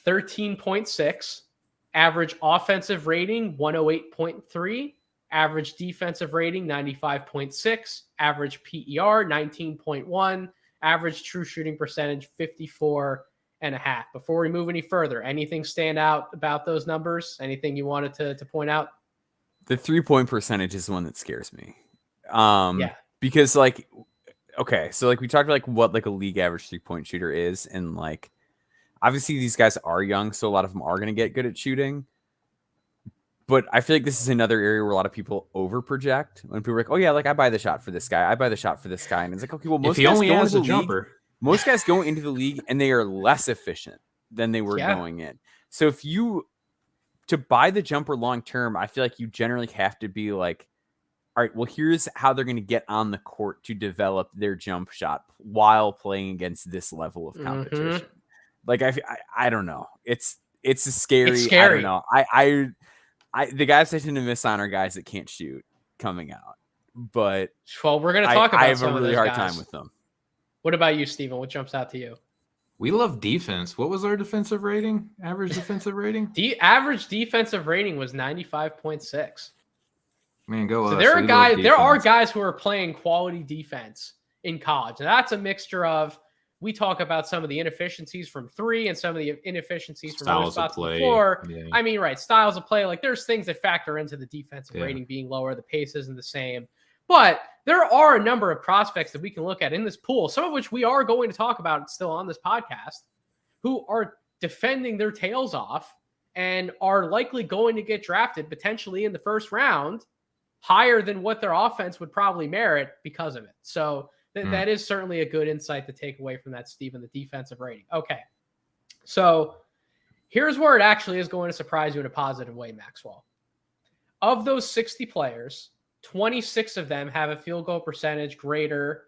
13.6. Average offensive rating, 108.3. Average defensive rating, 95.6. Average PER, 19.1. Average true shooting percentage, 54.5. Before we move any further, anything stand out about those numbers? Anything you wanted to point out? The 3-point percentage is the one that scares me. Because like, okay, so like we talked about like what like a league average 3-point shooter is, and like obviously these guys are young, so a lot of them are going to get good at shooting. But I feel like this is another area where a lot of people over project when people are like, oh yeah, like I buy the shot for this guy, I buy the shot for this guy, and it's like, okay, well most if he guys only go has into a the league, jumper. most guys go into the league and they are less efficient than they were going in. So if you to buy the jumper long term, I feel like you generally have to be like, all right, well, here's how they're going to get on the court to develop their jump shot while playing against this level of competition. Like I don't know. It's scary. It's scary. I don't know. I the guys I tend to miss on are guys that can't shoot coming out. But well, we're going to talk about. I have a really hard time with them. What about you, Steven? What jumps out to you? We love defense. What was our defensive rating? Average defensive rating? The average defensive rating was 95.6. Man, go so us. there are guys who are playing quality defense in college. And that's a mixture of, we talk about some of the inefficiencies from three and some of the inefficiencies from other spots on the floor. Yeah. I mean, right, styles of play. Like there's things that factor into the defensive rating being lower. The pace isn't the same. But there are a number of prospects that we can look at in this pool, some of which we are going to talk about still on this podcast, who are defending their tails off and are likely going to get drafted potentially in the first round higher than what their offense would probably merit because of it. So that is certainly a good insight to take away from that, Steven, the defensive rating. Okay. So here's where it actually is going to surprise you in a positive way, Maxwell. Of those 60 players, 26 of them have a field goal percentage greater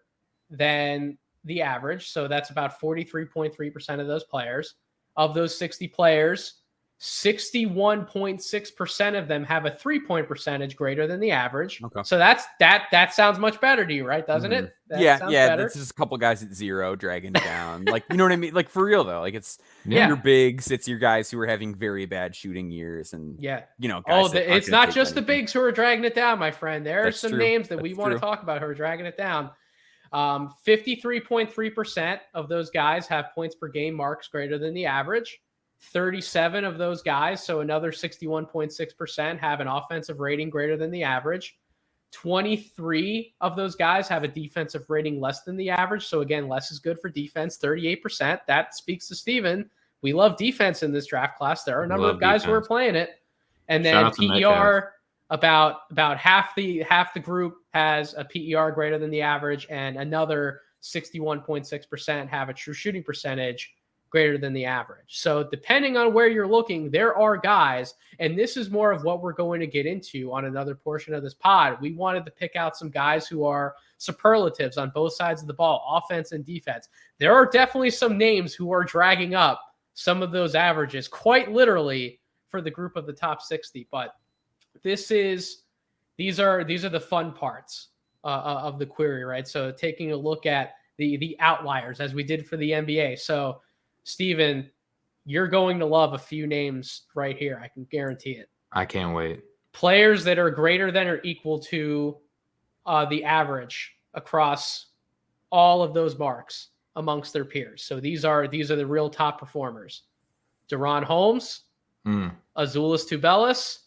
than the average. So that's about 43.3% of those players. Of those 60 players, 61.6% of them have a 3-point percentage greater than the average. Okay. So that sounds much better to you, right? Doesn't it? That sounds better. That's just a couple guys at 0 dragging down. Like, you know what I mean? Like, for real though. Like, it's your bigs, it's your guys who are having very bad shooting years, and guys. It's not just the bigs who are dragging it down, my friend. There are some names that we want to talk about who are dragging it down. 53.3% of those guys have points per game marks greater than the average. 37 of those guys, so another 61.6%, have an offensive rating greater than the average. 23 of those guys have a defensive rating less than the average. So again, less is good for defense, 38%. That speaks to Steven. We love defense in this draft class. There are a number of guys who are playing it. And then PER, about half the group has a PER greater than the average, and another 61.6% have a true shooting percentage greater than the average. So depending on where you're looking, there are guys, and this is more of what we're going to get into on another portion of this pod. We wanted to pick out some guys who are superlatives on both sides of the ball, offense and defense. There are definitely some names who are dragging up some of those averages, quite literally, for the group of the top 60. But these are the fun parts of the query, right? So taking a look at the outliers, as we did for the NBA. So Steven, you're going to love a few names right here. I can guarantee it. I can't wait. Players that are greater than or equal to the average across all of those marks amongst their peers. So these are the real top performers. Deron Holmes, Azuolas Tubelis,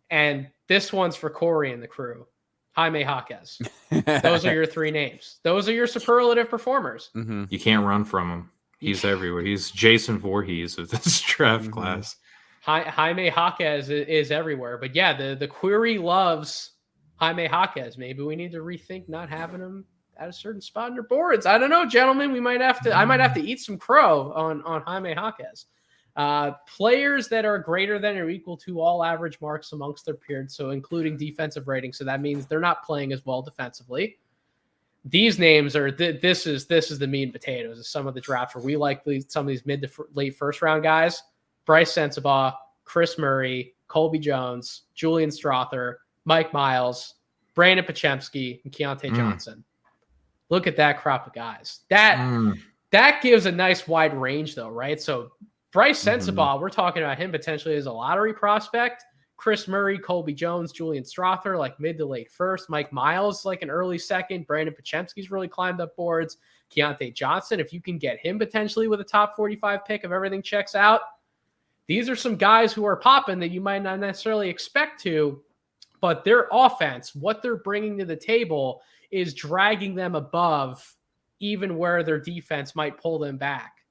and this one's for Corey and the crew, Jaime Jaquez. Those are your three names. Those are your superlative performers. Mm-hmm. You can't run from him. He's everywhere. He's Jason Voorhees of this draft class. Jaime Jaquez is everywhere. But yeah, the query loves Jaime Jaquez. Maybe we need to rethink not having him at a certain spot in their boards. I don't know, gentlemen. I might have to eat some crow on Jaime Jaquez. Players that are greater than or equal to all average marks amongst their peers, so including defensive rating. So that means they're not playing as well defensively. These names are this is the meat and potatoes of some of the drafts where we like some of these mid to late first round guys: Brice Sensabaugh, Chris Murray, Colby Jones, Julian Strawther, Mike Miles, Brandon Podziemski, and Keontae Johnson. Look at that crop of guys. That gives a nice wide range, though, right? So Brice Sensabaugh, we're talking about him potentially as a lottery prospect. Chris Murray, Colby Jones, Julian Strawther, like mid to late first. Mike Miles, like an early second. Brandon Podziemski's really climbed up boards. Keontae Johnson, if you can get him potentially with a top 45 pick if everything checks out. These are some guys who are popping that you might not necessarily expect to, but their offense, what they're bringing to the table, is dragging them above even where their defense might pull them back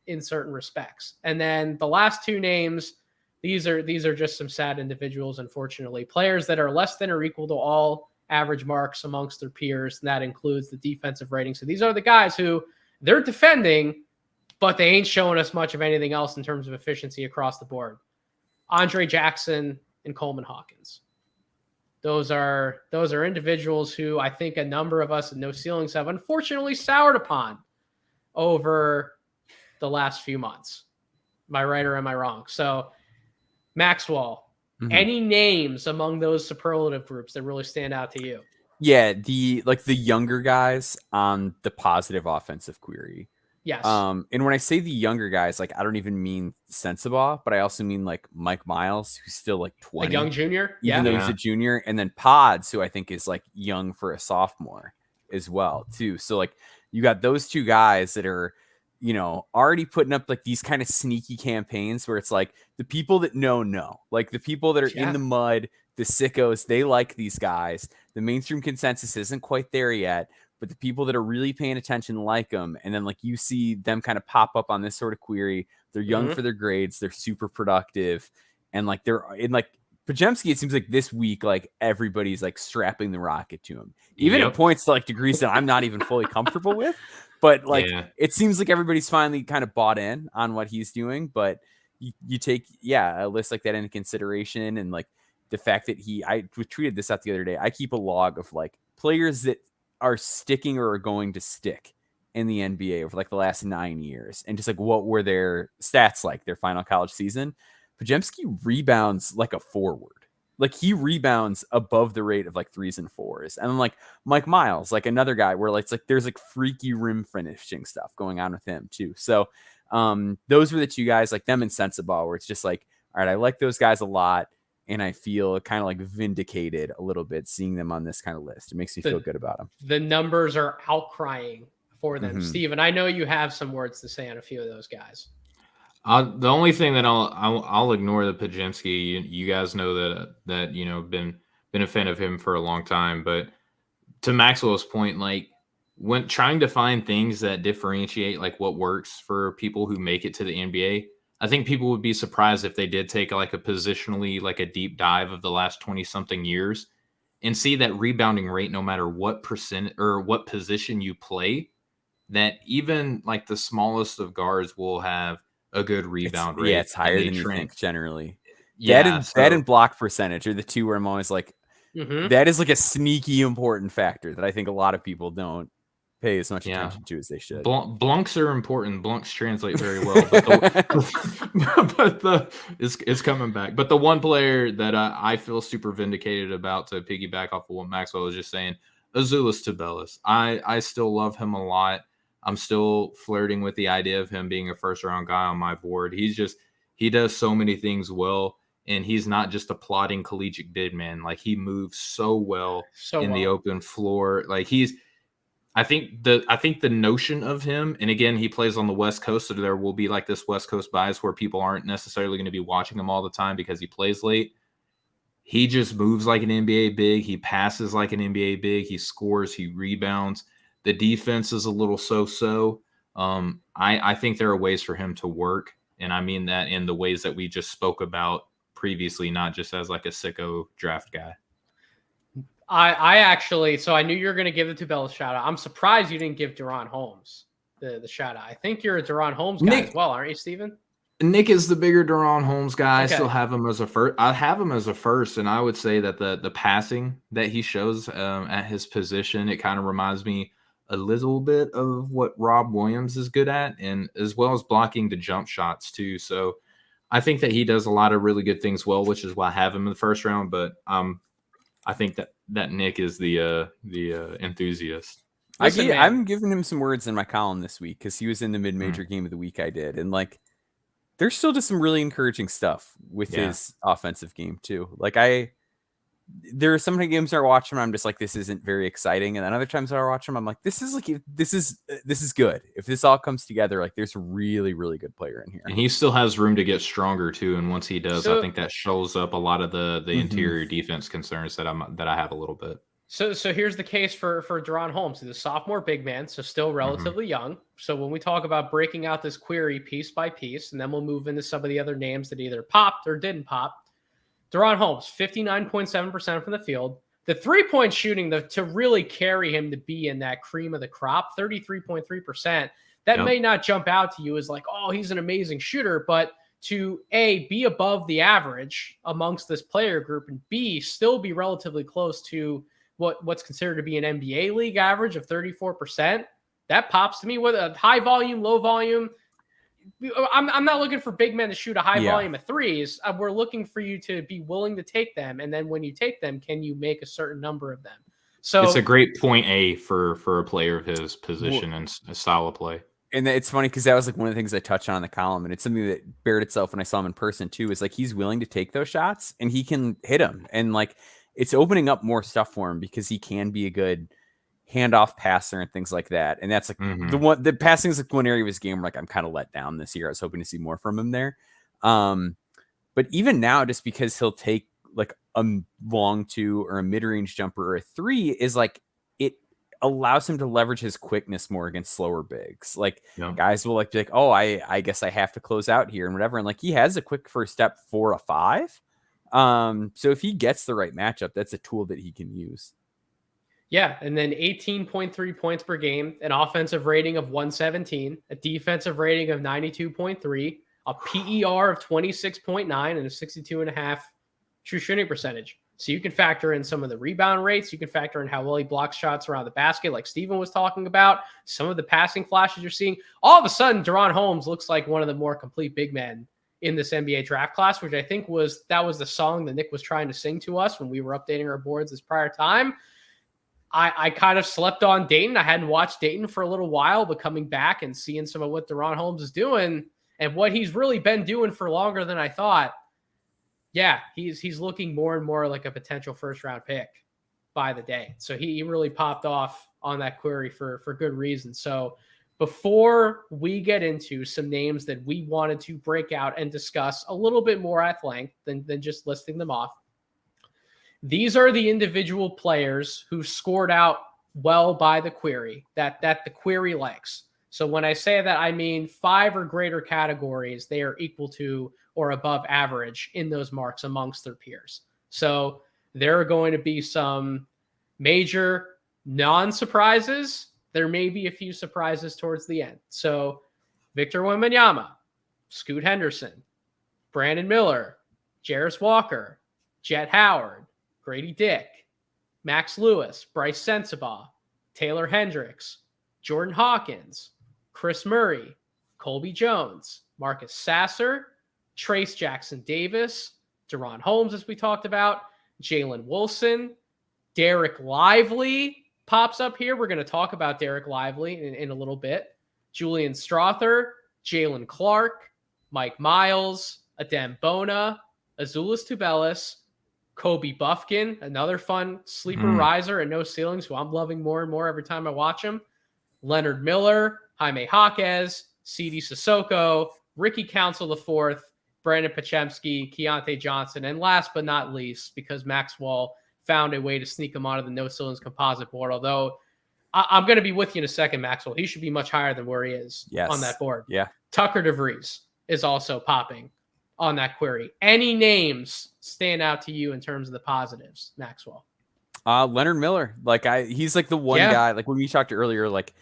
in certain respects. And then the last two names, these are just some sad individuals, unfortunately. Players that are less than or equal to all average marks amongst their peers, and that includes the defensive rating. So these are the guys who they're defending, but they ain't showing us much of anything else in terms of efficiency across the board. Andre Jackson and Coleman Hawkins. Those are individuals who I think a number of us at No Ceilings have unfortunately soured upon over the last few months. Am I right or am I wrong? So Maxwell, any names among those superlative groups that really stand out to you? Yeah, the younger guys on the positive offensive query. Yes. And when I say the younger guys, like I don't even mean Sensabaugh, but I also mean like Mike Miles, who's still like 20. A young junior? Even though he's a junior. And then Pods, who I think is like young for a sophomore as well, too. So like you got those two guys that are, already putting up like these kind of sneaky campaigns where it's like the people that know, like the people that are in the mud, the sickos, they like these guys. The mainstream consensus isn't quite there yet, but the people that are really paying attention like them. And then like you see them kind of pop up on this sort of query. They're young for their grades. They're super productive. And like they're in like Podziemski, it seems like this week, like everybody's like strapping the rocket to him, even at points to like degrees that I'm not even fully comfortable with. But like, it seems like everybody's finally kind of bought in on what he's doing. But you take, a list like that into consideration. And like the fact that I tweeted this out the other day, I keep a log of like players that are sticking or are going to stick in the NBA over like the last 9 years and just like what were their stats like their final college season, Podziemski rebounds like a forward. Like he rebounds above the rate of like 3s and 4s. And then like Mike Miles, like another guy where like, it's like there's like freaky rim finishing stuff going on with him too. So those were the two guys, like them and Sensabaugh, where it's just like, all right, I like those guys a lot. And I feel kind of like vindicated a little bit seeing them on this kind of list. It makes me feel good about them. The numbers are outcrying for them. Steven, I know you have some words to say on a few of those guys. The only thing that I'll ignore the Podziemski. You guys know that been a fan of him for a long time. But to Maxwell's point, like when trying to find things that differentiate like what works for people who make it to the NBA, I think people would be surprised if they did take like a positionally like a deep dive of the last 20 something years and see that rebounding rate, no matter what percent or what position you play, that even like the smallest of guards will have a good rebound rate. Yeah, it's higher than you think generally. Yeah, that and block percentage are the two where I'm always like, that is like a sneaky important factor that I think a lot of people don't pay as much attention to as they should. Blunks are important. Blunks translate very well, but it's coming back. But the one player that I feel super vindicated about, to piggyback off of what Maxwell was just saying, Azuolas Tubelis. I still love him a lot. I'm still flirting with the idea of him being a first-round guy on my board. He does so many things well, and he's not just a plodding collegiate big man. Like he moves so well the open floor. Like I think the notion of him, and again, he plays on the West Coast, so there will be like this West Coast bias where people aren't necessarily going to be watching him all the time because he plays late. He just moves like an NBA big. He passes like an NBA big. He scores. He rebounds. The defense is a little so-so. I think there are ways for him to work, and I mean that in the ways that we just spoke about previously, not just as like a sicko draft guy. I actually, so I knew you were going to give the Tubelis shout out. I'm surprised you didn't give Deron Holmes the shout out. I think you're a Deron Holmes guy as well, aren't you, Steven? Nick is the bigger Deron Holmes guy. Okay. I still have him as a first. I have him as a first, and I would say that the passing that he shows at his position, it kind of reminds me a little bit of what Rob Williams is good at, and as well as blocking the jump shots too. So I think that he does a lot of really good things well, which is why I have him in the first round. But I think that Nick is the enthusiast. I'm giving him some words in my column this week because he was in the mid-major game of the week I did, and like there's still just some really encouraging stuff with his offensive game too. Like there are some games I watch him, I'm just like, this isn't very exciting, and then other times I watch him, I'm like, this is good. If this all comes together, like there's a really, really good player in here, and he still has room to get stronger too. And once he does, I think that shows up a lot of the interior defense concerns that I have a little bit. So here's the case for Deron Holmes. He's a sophomore big man, so still relatively young. So when we talk about breaking out this query piece by piece, and then we'll move into some of the other names that either popped or didn't pop. Deron Holmes, 59.7% from the field. The three-point shooting to really carry him to be in that cream of the crop, 33.3%. That may not jump out to you as like, oh, he's an amazing shooter, but to A, be above the average amongst this player group, and B, still be relatively close to what's considered to be an NBA league average of 34%, that pops to me. With a high volume, low volume, I'm not looking for big men to shoot a high volume of threes. We're looking for you to be willing to take them, and then when you take them, can you make a certain number of them? So it's a great point A for a player of his position and style of play. And it's funny because that was like one of the things I touched on in the column, and it's something that bared itself when I saw him in person too. Is like he's willing to take those shots and he can hit them, and like it's opening up more stuff for him because he can be a good handoff passer and things like that. And that's like the passing is like one area of his game where like I'm kind of let down this year. I was hoping to see more from him there. But even now, just because he'll take like a long two or a mid-range jumper or a three is like, it allows him to leverage his quickness more against slower bigs. Like guys will like be like, oh, I guess I have to close out here and whatever. And like, he has a quick first step for a 5. So if he gets the right matchup, that's a tool that he can use. Yeah, and then 18.3 points per game, an offensive rating of 117, a defensive rating of 92.3, a PER of 26.9, and a 62.5 true shooting percentage. So you can factor in some of the rebound rates. You can factor in how well he blocks shots around the basket, like Steven was talking about. Some of the passing flashes you're seeing. All of a sudden, Deron Holmes looks like one of the more complete big men in this NBA draft class, which I think was the song that Nick was trying to sing to us when we were updating our boards this prior time. I kind of slept on Dayton. I hadn't watched Dayton for a little while, but coming back and seeing some of what Deron Holmes is doing and what he's really been doing for longer than I thought, yeah, he's looking more and more like a potential first-round pick by the day. So he really popped off on that query for good reason. So before we get into some names that we wanted to break out and discuss a little bit more at length than just listing them off, these are the individual players who scored out well by the query that the query likes. So when I say that, I mean 5 or greater categories, they are equal to or above average in those marks amongst their peers. So there are going to be some major non-surprises. There may be a few surprises towards the end. So Victor Wembanyama, Scoot Henderson, Brandon Miller, Jarris Walker, Jett Howard, Grady Dick, Max Lewis, Brice Sensabaugh, Taylor Hendricks, Jordan Hawkins, Chris Murray, Colby Jones, Marcus Sasser, Trace Jackson Davis, Deron Holmes, as we talked about, Jalen Wilson, Dereck Lively pops up here. We're going to talk about Dereck Lively in a little bit. Julian Strawther, Jaylen Clark, Mike Miles, Adem Bona, Azuolas Tubelis, Kobe Buffkin, another fun sleeper riser and no ceilings, who I'm loving more and more every time I watch him. Leonard Miller, Jaime Jaquez, C.D. Sissoko, Ricky Council IV, Brandon Pachemski, Keontae Johnson, and last but not least, because Maxwell found a way to sneak him onto the no ceilings composite board, although I'm going to be with you in a second, Maxwell. He should be much higher than where he is on that board. Yeah. Tucker DeVries is also popping on that query. Any names stand out to you in terms of the positives, Maxwell? Leonard Miller. He's like the one guy, like when we talked earlier, like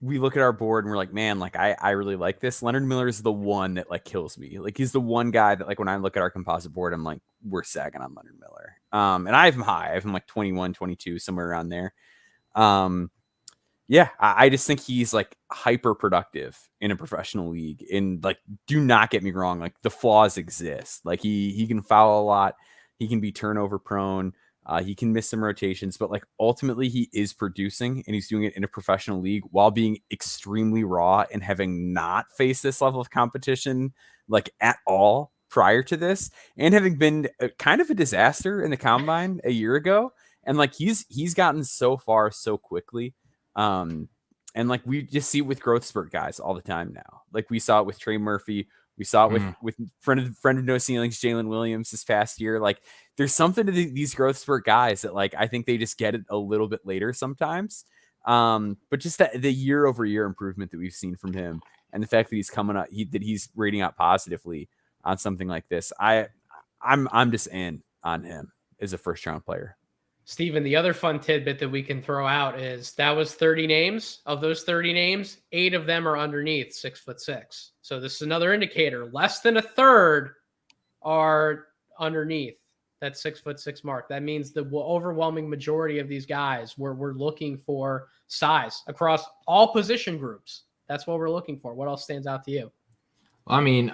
we look at our board and we're like, man, like I really like this. Leonard Miller is the one that like kills me. Like he's the one guy that like when I look at our composite board, I'm like, we're sagging on Leonard Miller. And I have him high. I have him like 21, 22, somewhere around there. Yeah, I just think he's like hyper productive in a professional league. And like, do not get me wrong, like the flaws exist. Like he can foul a lot, he can be turnover prone, he can miss some rotations, but like ultimately he is producing and he's doing it in a professional league while being extremely raw and having not faced this level of competition like at all prior to this, and having been kind of a disaster in the combine a year ago. And like he's gotten so far so quickly. And like we just see it with growth spurt guys all the time now. Like we saw it with Trey Murphy, we saw it with friend of No Ceilings, Jalen Williams this past year. Like there's something to these growth spurt guys that like I think they just get it a little bit later sometimes. But just the year over year improvement that we've seen from him, and the fact that he's coming up, that he's rating out positively on something like this, I'm just in on him as a first round player. Steven, the other fun tidbit that we can throw out is that was 30 names. Of those 30 names, 8 of them are underneath 6'6". So this is another indicator. Less than a third are underneath that 6'6" mark. That means the overwhelming majority of these guys, we're looking for size across all position groups. That's what we're looking for. What else stands out to you? Well, I mean,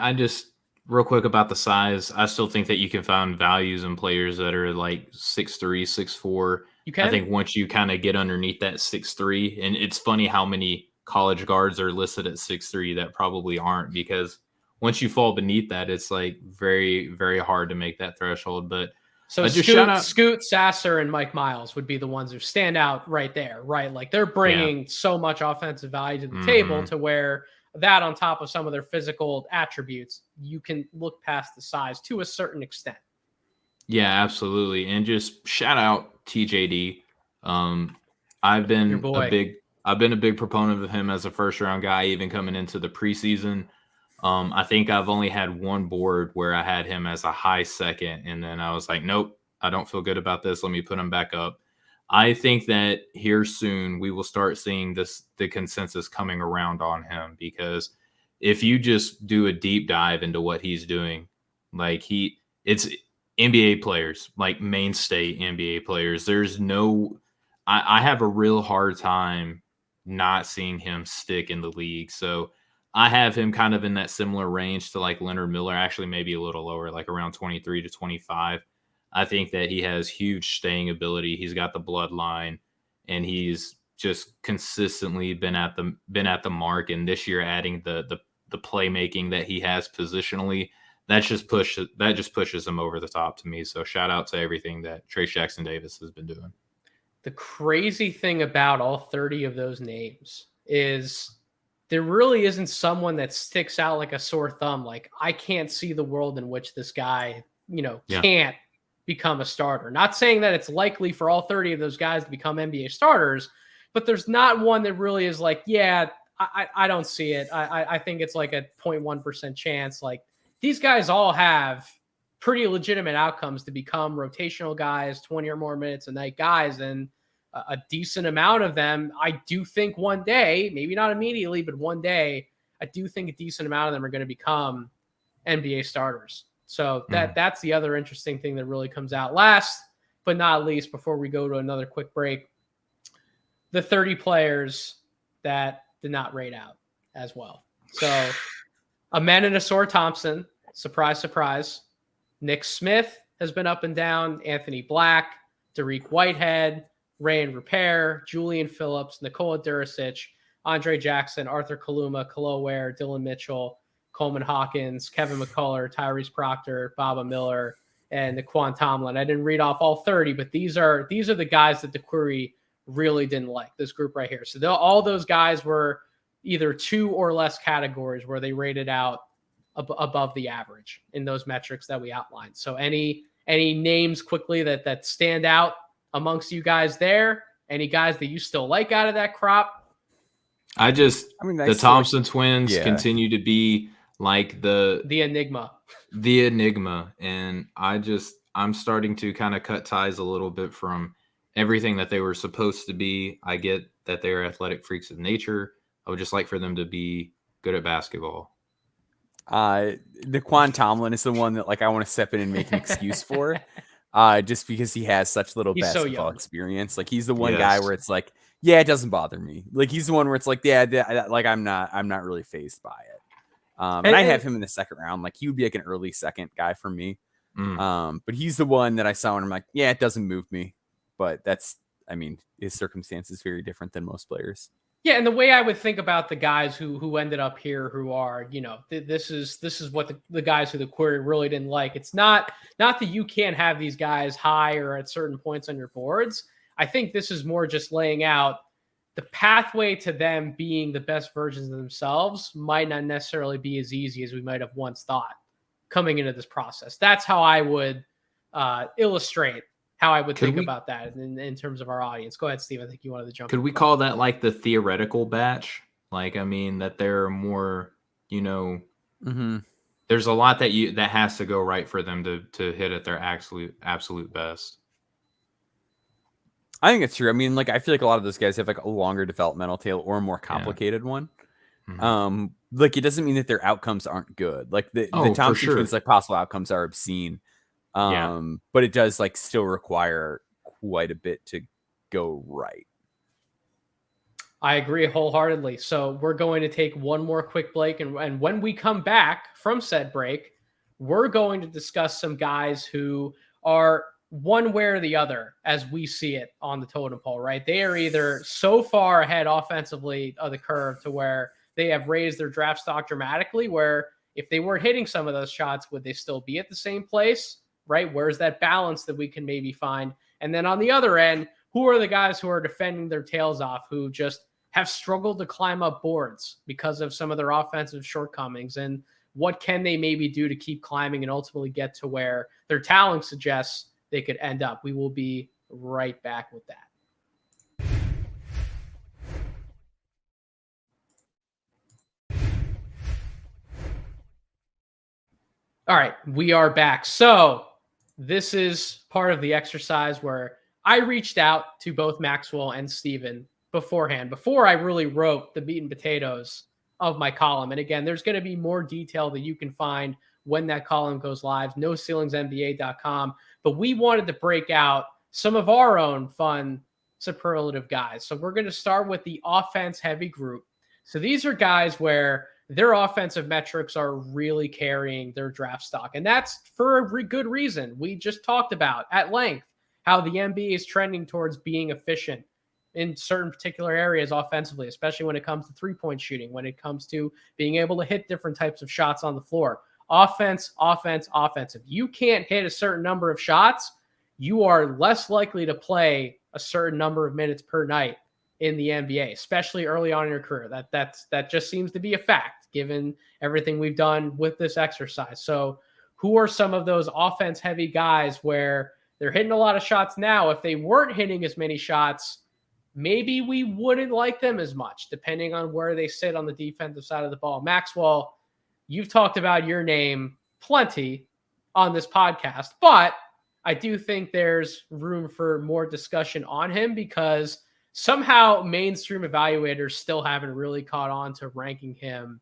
real quick about the size, I still think that you can find values in players that are like 6'3", 6'4". You can. I think once you kind of get underneath that 6'3", and it's funny how many college guards are listed at 6'3" that probably aren't, because once you fall beneath that, it's like very, very hard to make that threshold. But so Scoot, Sasser, and Mike Miles would be the ones who stand out right there, right? Like they're bringing so much offensive value to the table to where that on top of some of their physical attributes, you can look past the size to a certain extent. Yeah, absolutely. And just shout out TJD. I've been a big proponent of him as a first round guy, even coming into the preseason. I think I've only had one board where I had him as a high second, and then I was like, nope, I don't feel good about this. Let me put him back up. I think that here soon we will start seeing the consensus coming around on him, because if you just do a deep dive into what he's doing, like NBA players, like mainstay NBA players. There's no – I have a real hard time not seeing him stick in the league. So I have him kind of in that similar range to like Leonard Miller, actually maybe a little lower, like around 23 to 25. I think that he has huge staying ability. He's got the bloodline, and he's just consistently been at the mark. And this year, adding the playmaking that he has positionally, that just pushes him over the top to me. So shout out to everything that Trayce Jackson-Davis has been doing. The crazy thing about all 30 of those names is there really isn't someone that sticks out like a sore thumb. Like, I can't see the world in which this guy, can't become a starter. Not saying that it's likely for all 30 of those guys to become NBA starters, but there's not one that really is like, yeah, I don't see it. I think it's like a 0.1% chance. Like, these guys all have pretty legitimate outcomes to become rotational guys, 20 or more minutes a night guys. And a decent amount of them, I do think one day, maybe not immediately, but one day, I do think a decent amount of them are going to become NBA starters. So that's the other interesting thing that really comes out. Last but not least, before we go to another quick break, the 30 players that did not rate out as well. So Amen and Asor Thompson, surprise, surprise. Nick Smith has been up and down. Anthony Black, Dariq Whitehead, Rayan Rupert, Julian Phillips, Nikola Duricic, Andre Jackson, Arthur Kaluma, Kalo Ware, Dylan Mitchell, Coleman Hawkins, Kevin McCullough, Tyrese Proctor, Baba Miller, and Naquan Tomlin. I didn't read off all 30, but these are the guys that the query really didn't like, this group right here. So all those guys were either 2 or less categories where they rated out above the average in those metrics that we outlined. So any names quickly that stand out amongst you guys there? Any guys that you still like out of that crop? The Thompson twins continue to be like the enigma. The enigma. And I'm starting to kind of cut ties a little bit from everything that they were supposed to be. I get that they're athletic freaks of nature. I would just like for them to be good at basketball. Naquan Tomlin is the one that I want to step in and make an excuse for. Just because he has such little basketball experience. Like, he's the one guy where it's like, yeah, it doesn't bother me. Like, he's the one where it's like, yeah, like I'm not really fazed by it. And I have him in the second round. Like, he would be like an early second guy for me. But he's the one that I saw and I'm like, yeah, it doesn't move me. But his circumstance is very different than most players. Yeah, and the way I would think about the guys who ended up here, who are, this is what the guys who the query really didn't like. It's not that you can't have these guys high or at certain points on your boards. I think this is more just laying out the pathway to them being the best versions of themselves might not necessarily be as easy as we might have once thought coming into this process. That's how I would illustrate how I would think about that in terms of our audience. Go ahead, Steve. I think you wanted to jump in. Could we call that like the theoretical batch? That they're more, there's a lot that has to go right for them to hit at their absolute best. I think it's true. I feel like a lot of those guys have a longer developmental tail or a more complicated one. It doesn't mean that their outcomes aren't good. The Thompson twins, possible outcomes are obscene. But it does still require quite a bit to go right. I agree wholeheartedly. So we're going to take one more quick break. And when we come back from said break, we're going to discuss some guys who are one way or the other as we see it on the totem pole, right? They are either so far ahead offensively of the curve to where they have raised their draft stock dramatically, where if they weren't hitting some of those shots, would they still be at the same place? Right? Where's that balance that we can maybe find? And then on the other end, who are the guys who are defending their tails off, who just have struggled to climb up boards because of some of their offensive shortcomings? And what can they maybe do to keep climbing and ultimately get to where their talent suggests they could end up? We will be right back with that. All right, we are back. So this is part of the exercise where I reached out to both Maxwell and Steven beforehand, before I really wrote the meat and potatoes of my column. And again, there's going to be more detail that you can find when that column goes live, noceilingsnba.com. But we wanted to break out some of our own fun superlative guys. So we're going to start with the offense heavy group. So these are guys where their offensive metrics are really carrying their draft stock. And that's for a good reason. We just talked about at length how the NBA is trending towards being efficient in certain particular areas offensively, especially when it comes to three-point shooting, when it comes to being able to hit different types of shots on the floor. Offense. If you can't hit a certain number of shots, you are less likely to play a certain number of minutes per night in the NBA, especially early on in your career. That just seems to be a fact, given everything we've done with this exercise. So who are some of those offense-heavy guys where they're hitting a lot of shots now? If they weren't hitting as many shots, maybe we wouldn't like them as much, depending on where they sit on the defensive side of the ball. Maxwell, you've talked about your name plenty on this podcast, but I do think there's room for more discussion on him because somehow mainstream evaluators still haven't really caught on to ranking him,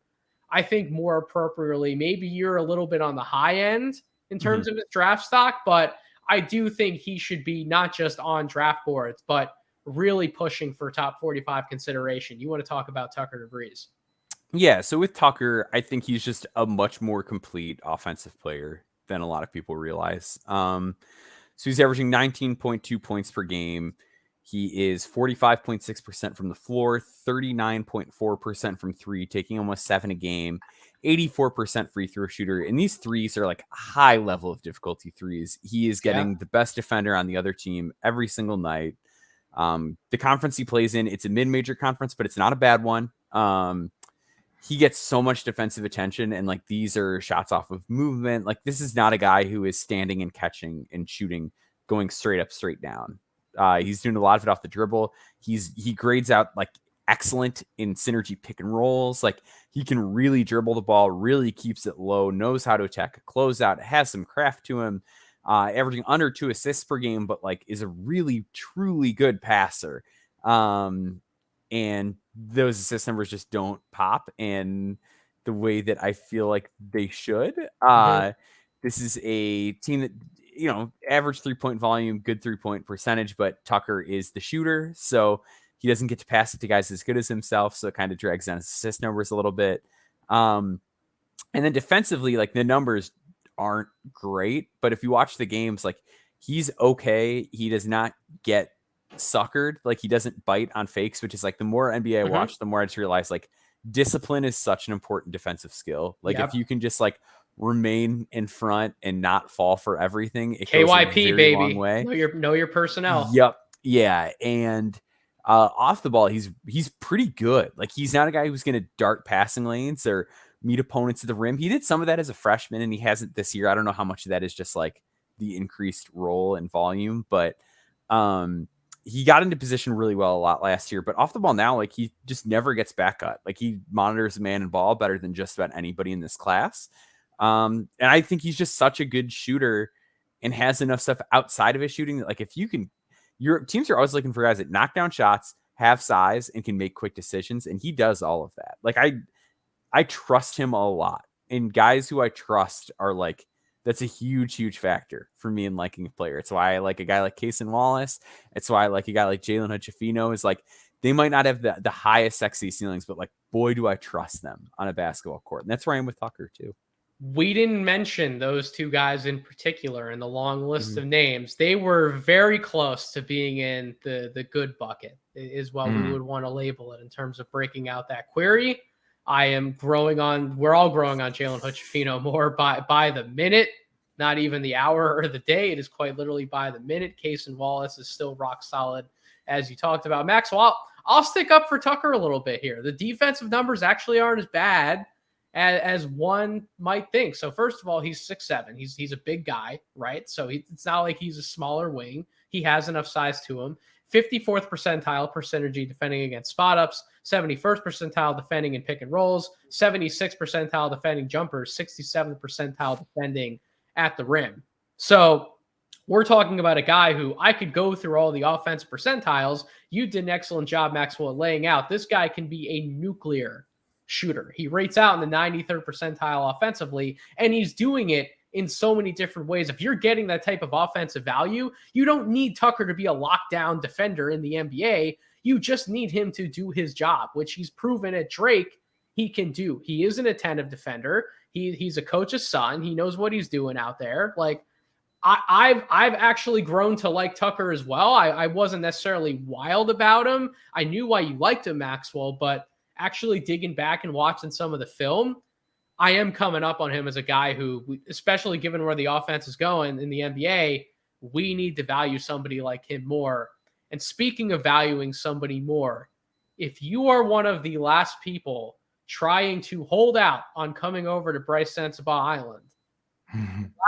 I think, more appropriately. Maybe you're a little bit on the high end in terms of his draft stock, but I do think he should be not just on draft boards, but really pushing for top 45 consideration. You want to talk about Tucker DeVries? Yeah, so with Tucker, I think he's just a much more complete offensive player than a lot of people realize. So he's averaging 19.2 points per game. He is 45.6% from the floor, 39.4% from three, taking almost 7 a game, 84% free throw shooter. And these threes are like high level of difficulty threes. He is getting the best defender on the other team every single night. The conference he plays in, it's a mid-major conference, but it's not a bad one. He gets so much defensive attention, and like these are shots off of movement. Like this is not a guy who is standing and catching and shooting, going straight up, straight down. He's doing a lot of it off the dribble. He grades out like excellent in synergy pick and rolls. Like he can really dribble the ball, really keeps it low, knows how to attack a closeout, has some craft to him. Averaging under 2 assists per game, but like is a really truly good passer. And those assist numbers just don't pop in the way that I feel like they should. This is a team that, you know, average 3-point volume, good 3-point percentage, but Tucker is the shooter. So he doesn't get to pass it to guys as good as himself. So it kind of drags down his assist numbers a little bit. And then defensively, like the numbers aren't great, but if you watch the games, like he's okay. He does not get suckered. Like he doesn't bite on fakes, which is like the more NBA I watch, the more I just realize like discipline is such an important defensive skill. Like if you can just like remain in front and not fall for everything, it goes a very baby, long way. Know your personnel. Yep. Yeah. And off the ball, he's pretty good. Like he's not a guy who's going to dart passing lanes or meet opponents at the rim. He did some of that as a freshman and he hasn't this year. I don't know how much of that is just like the increased role and volume, but he got into position really well a lot last year, but off the ball now, like he just never gets back cut. Like he monitors man and ball better than just about anybody in this class. And I think he's just such a good shooter and has enough stuff outside of his shooting that like if you can, your teams are always looking for guys that knock down shots, have size, and can make quick decisions. And he does all of that. Like I trust him a lot. And guys who I trust are like, that's a huge, huge factor for me in liking a player. It's why I like a guy like Cason Wallace. It's why I like a guy like Jalen Hood-Schifino. Is like they might not have the highest sexy ceilings, but like, boy, do I trust them on a basketball court. And that's where I am with Tucker too. We didn't mention those two guys in particular in the long list of names. They were very close to being in the good bucket is what we would want to label it in terms of breaking out that query. We're all growing on Jalen Hood-Schifino more by the minute, not even the hour or the day. It is quite literally by the minute. Cason Wallace is still rock solid, as you talked about. Max, well, I'll stick up for Tucker a little bit here. The defensive numbers actually aren't as bad as one might think. So first of all, he's 6'7". He's a big guy, right? So it's not like he's a smaller wing. He has enough size to him. 54th percentile per synergy defending against spot ups, 71st percentile defending in pick and rolls, 76th percentile defending jumpers, 67th percentile defending at the rim. So we're talking about a guy who I could go through all the offensive percentiles. You did an excellent job, Maxwell, laying out. This guy can be a nuclear shooter. He rates out in the 93rd percentile offensively, and he's doing it in so many different ways. If you're getting that type of offensive value, you don't need Tucker to be a lockdown defender in the NBA. You just need him to do his job, which he's proven at Drake he can do. He is an attentive defender. He's a coach's son. He knows what he's doing out there. Like, I've actually grown to like Tucker as well. I wasn't necessarily wild about him. I knew why you liked him, Maxwell, but actually digging back and watching some of the film, I am coming up on him as a guy who, especially given where the offense is going in the NBA, we need to value somebody like him more. And speaking of valuing somebody more, if you are one of the last people trying to hold out on coming over to Brice Sensabaugh Island,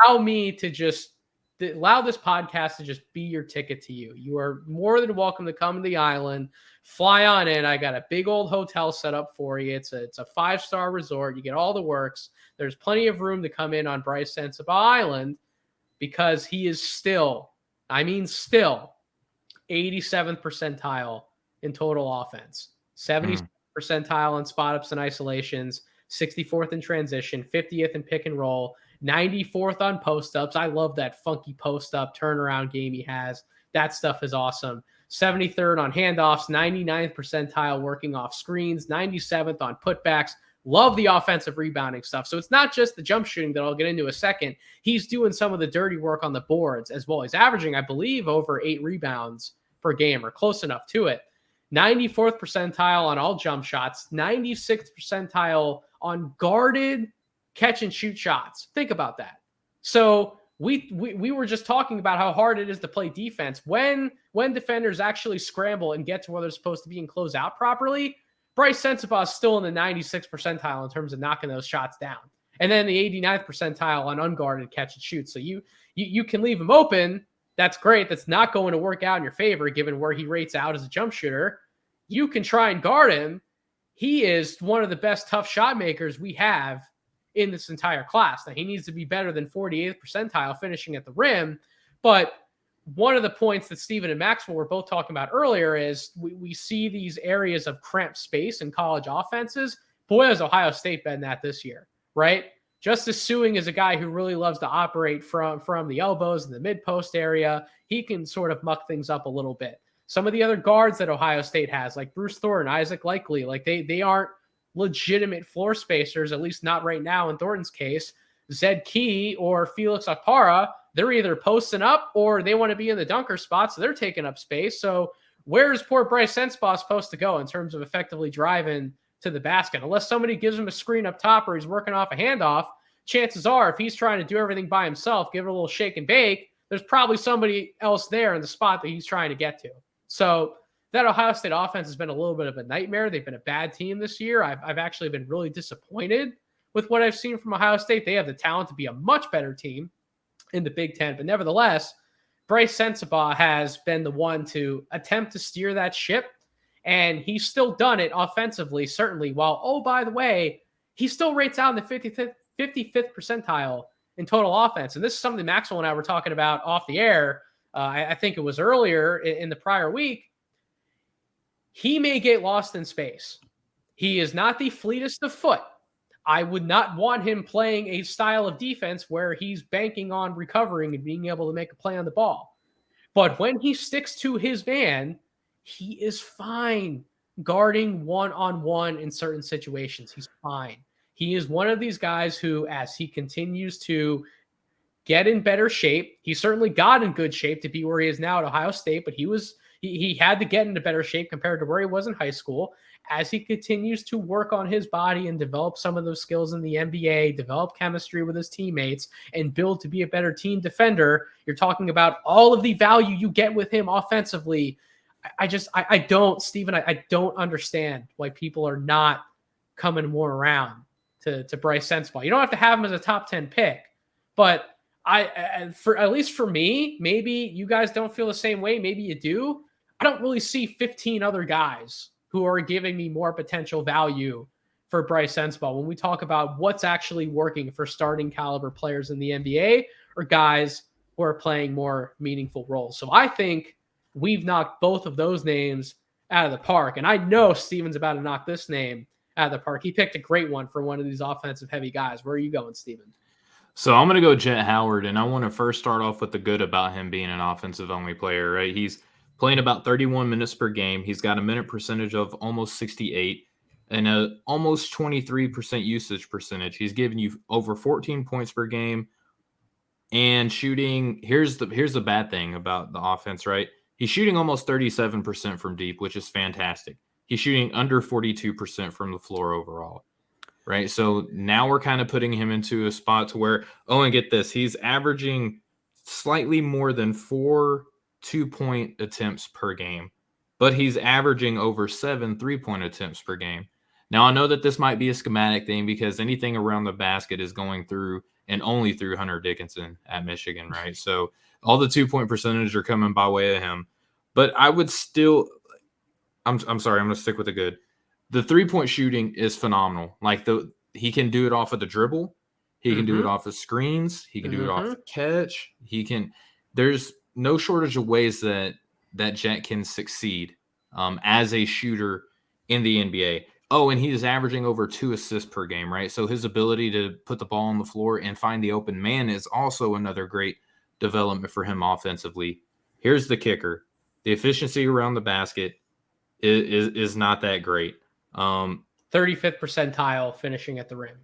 allow this podcast to just be your ticket to you. You are more than welcome to come to the island, fly on in. I got a big old hotel set up for you. It's a 5-star resort. You get all the works. There's plenty of room to come in on Brice Sensabaugh Island because he is still 87th percentile in total offense, 70th percentile in spot ups and isolations, 64th in transition, 50th in pick and roll, 94th on post-ups. I love that funky post-up turnaround game he has. That stuff is awesome. 73rd on handoffs, 99th percentile working off screens, 97th on putbacks. Love the offensive rebounding stuff. So it's not just the jump shooting that I'll get into in a second. He's doing some of the dirty work on the boards as well. He's averaging, I believe, over 8 rebounds per game or close enough to it. 94th percentile on all jump shots, 96th percentile on guarded catch and shoot shots. Think about that. So we were just talking about how hard it is to play defense. When defenders actually scramble and get to where they're supposed to be and close out properly, Brice Sensabaugh is still in the 96th percentile in terms of knocking those shots down. And then the 89th percentile on unguarded catch and shoot. So you can leave him open. That's great. That's not going to work out in your favor given where he rates out as a jump shooter. You can try and guard him. He is one of the best tough shot makers we have in this entire class. Now, he needs to be better than 48th percentile finishing at the rim. But one of the points that Steven and Maxwell were both talking about earlier is we see these areas of cramped space in college offenses. Boy, has Ohio State been that this year, right? Justice Suing is a guy who really loves to operate from the elbows and the mid-post area. He can sort of muck things up a little bit. Some of the other guards that Ohio State has, like Bruce Thornton, Isaac Likely, like they aren't legitimate floor spacers, at least not right now in Thornton's case. Zed Key or Felix Akpara, they're either posting up or they want to be in the dunker spot, so they're taking up space. So where is poor Brice Sensabaugh supposed to go in terms of effectively driving to the basket? Unless somebody gives him a screen up top or he's working off a handoff, chances are if he's trying to do everything by himself, give it a little shake and bake, there's probably somebody else there in the spot that he's trying to get to. So that Ohio State offense has been a little bit of a nightmare. They've been a bad team this year. I've actually been really disappointed with what I've seen from Ohio State. They have the talent to be a much better team in the Big Ten. But nevertheless, Brice Sensabaugh has been the one to attempt to steer that ship. And he's still done it offensively, certainly. While, oh, by the way, he still rates out in the 55th percentile in total offense. And this is something Maxwell and I were talking about off the air. I think it was earlier in the prior week. He may get lost in space. He is not the fleetest of foot. I would not want him playing a style of defense where he's banking on recovering and being able to make a play on the ball. But when he sticks to his man, he is fine guarding one-on-one in certain situations. He's fine. He is one of these guys who, as he continues to get in better shape, he certainly got in good shape to be where he is now at Ohio State, but he had to get into better shape compared to where he was in high school. As he continues to work on his body and develop some of those skills in the NBA, develop chemistry with his teammates, and build to be a better team defender, you're talking about all of the value you get with him offensively. I don't understand why people are not coming more around to Brice Sensabaugh. You don't have to have him as a top 10 pick, but at least for me, maybe you guys don't feel the same way. Maybe you do. I don't really see 15 other guys who are giving me more potential value for Brice Sensabaugh when we talk about what's actually working for starting caliber players in the NBA or guys who are playing more meaningful roles. So I think we've knocked both of those names out of the park. And I know Steven's about to knock this name out of the park. He picked a great one for one of these offensive heavy guys. Where are you going, Steven? So I'm going to go Jett Howard, and I want to first start off with the good about him being an offensive-only player, right? He's playing about 31 minutes per game. He's got a minute percentage of almost 68 and a almost 23% usage percentage. He's giving you over 14 points per game and shooting. Here's the bad thing about the offense, right? He's shooting almost 37% from deep, which is fantastic. He's shooting under 42% from the floor overall. Right. So now we're kind of putting him into a spot to where, and get this, he's averaging slightly more than 4 2-point attempts per game, but he's averaging over 7 3-point attempts per game. Now, I know that this might be a schematic thing because anything around the basket is going through and only through Hunter Dickinson at Michigan. Right. So all the 2-point percentage are coming by way of him, but I would still, I'm sorry, I'm going to stick with the good. The 3-point shooting is phenomenal. Like he can do it off of the dribble. He can do it off of screens. He can do it off the catch. There's no shortage of ways that Jett can succeed as a shooter in the NBA. Oh, and he is averaging over 2 assists per game, right? So his ability to put the ball on the floor and find the open man is also another great development for him offensively. Here's the kicker. The efficiency around the basket is not that great. 35th percentile finishing at the rim.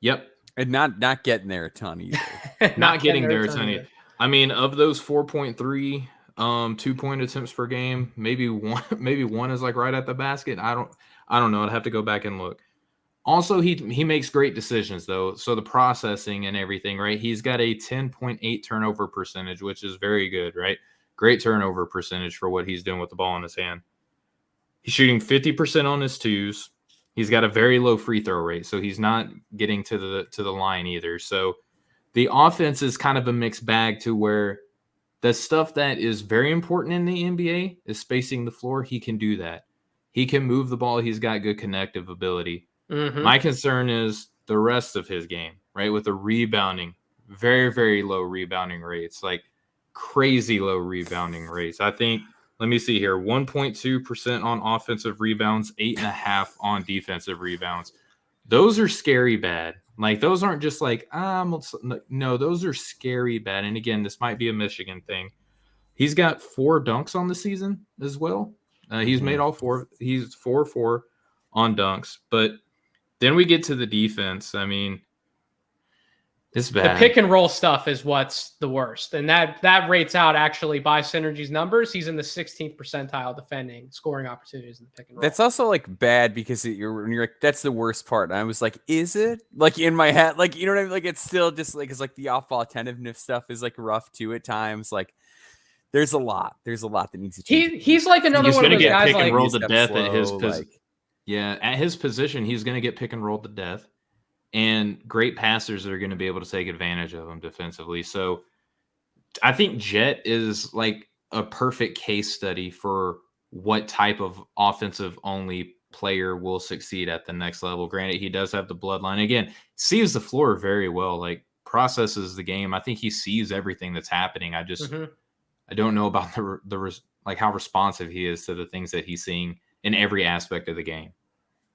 Yep. And not getting there a ton either. not getting there a ton either. I mean, of those 4.3 2-point attempts per game, maybe one is like right at the basket. I don't know. I'd have to go back and look. Also, he makes great decisions though. So the processing and everything, right? He's got a 10.8 turnover percentage, which is very good, right? Great turnover percentage for what he's doing with the ball in his hand. He's shooting 50% on his twos. He's got a very low free throw rate, so he's not getting to the line either. So the offense is kind of a mixed bag to where the stuff that is very important in the NBA is spacing the floor. He can do that. He can move the ball. He's got good connective ability. My concern is the rest of his game, right? With the rebounding, very, very low rebounding rates, like crazy low rebounding rates. I think, let me see here, 1.2% on offensive rebounds, 8.5% on defensive rebounds. Those are scary bad. Like, those aren't just like, no, those are scary bad. And again, this might be a Michigan thing. He's got 4 dunks on the season as well. He's made all 4. He's 4-4 on dunks. But then we get to the defense. I mean, it's bad. The pick and roll stuff is what's the worst. And that rates out actually by Synergy's numbers. He's in the 16th percentile defending scoring opportunities in the pick and roll. That's also like bad because you're like, that's the worst part. And I was like, is it? Like in my head, like, you know what I mean? Like it's still just like, it's like the off-ball attentiveness stuff is like rough too at times. Like there's a lot that needs to change. He's like another one of those guys pick and like roll to death slow, at his like, at his position. He's going to get pick and roll to death. And great passers that are going to be able to take advantage of him defensively. So I think Jett is like a perfect case study for what type of offensive-only player will succeed at the next level. Granted, he does have the bloodline. Again, sees the floor very well, like processes the game. I think he sees everything that's happening. I just I don't know about the like how responsive he is to the things that he's seeing in every aspect of the game.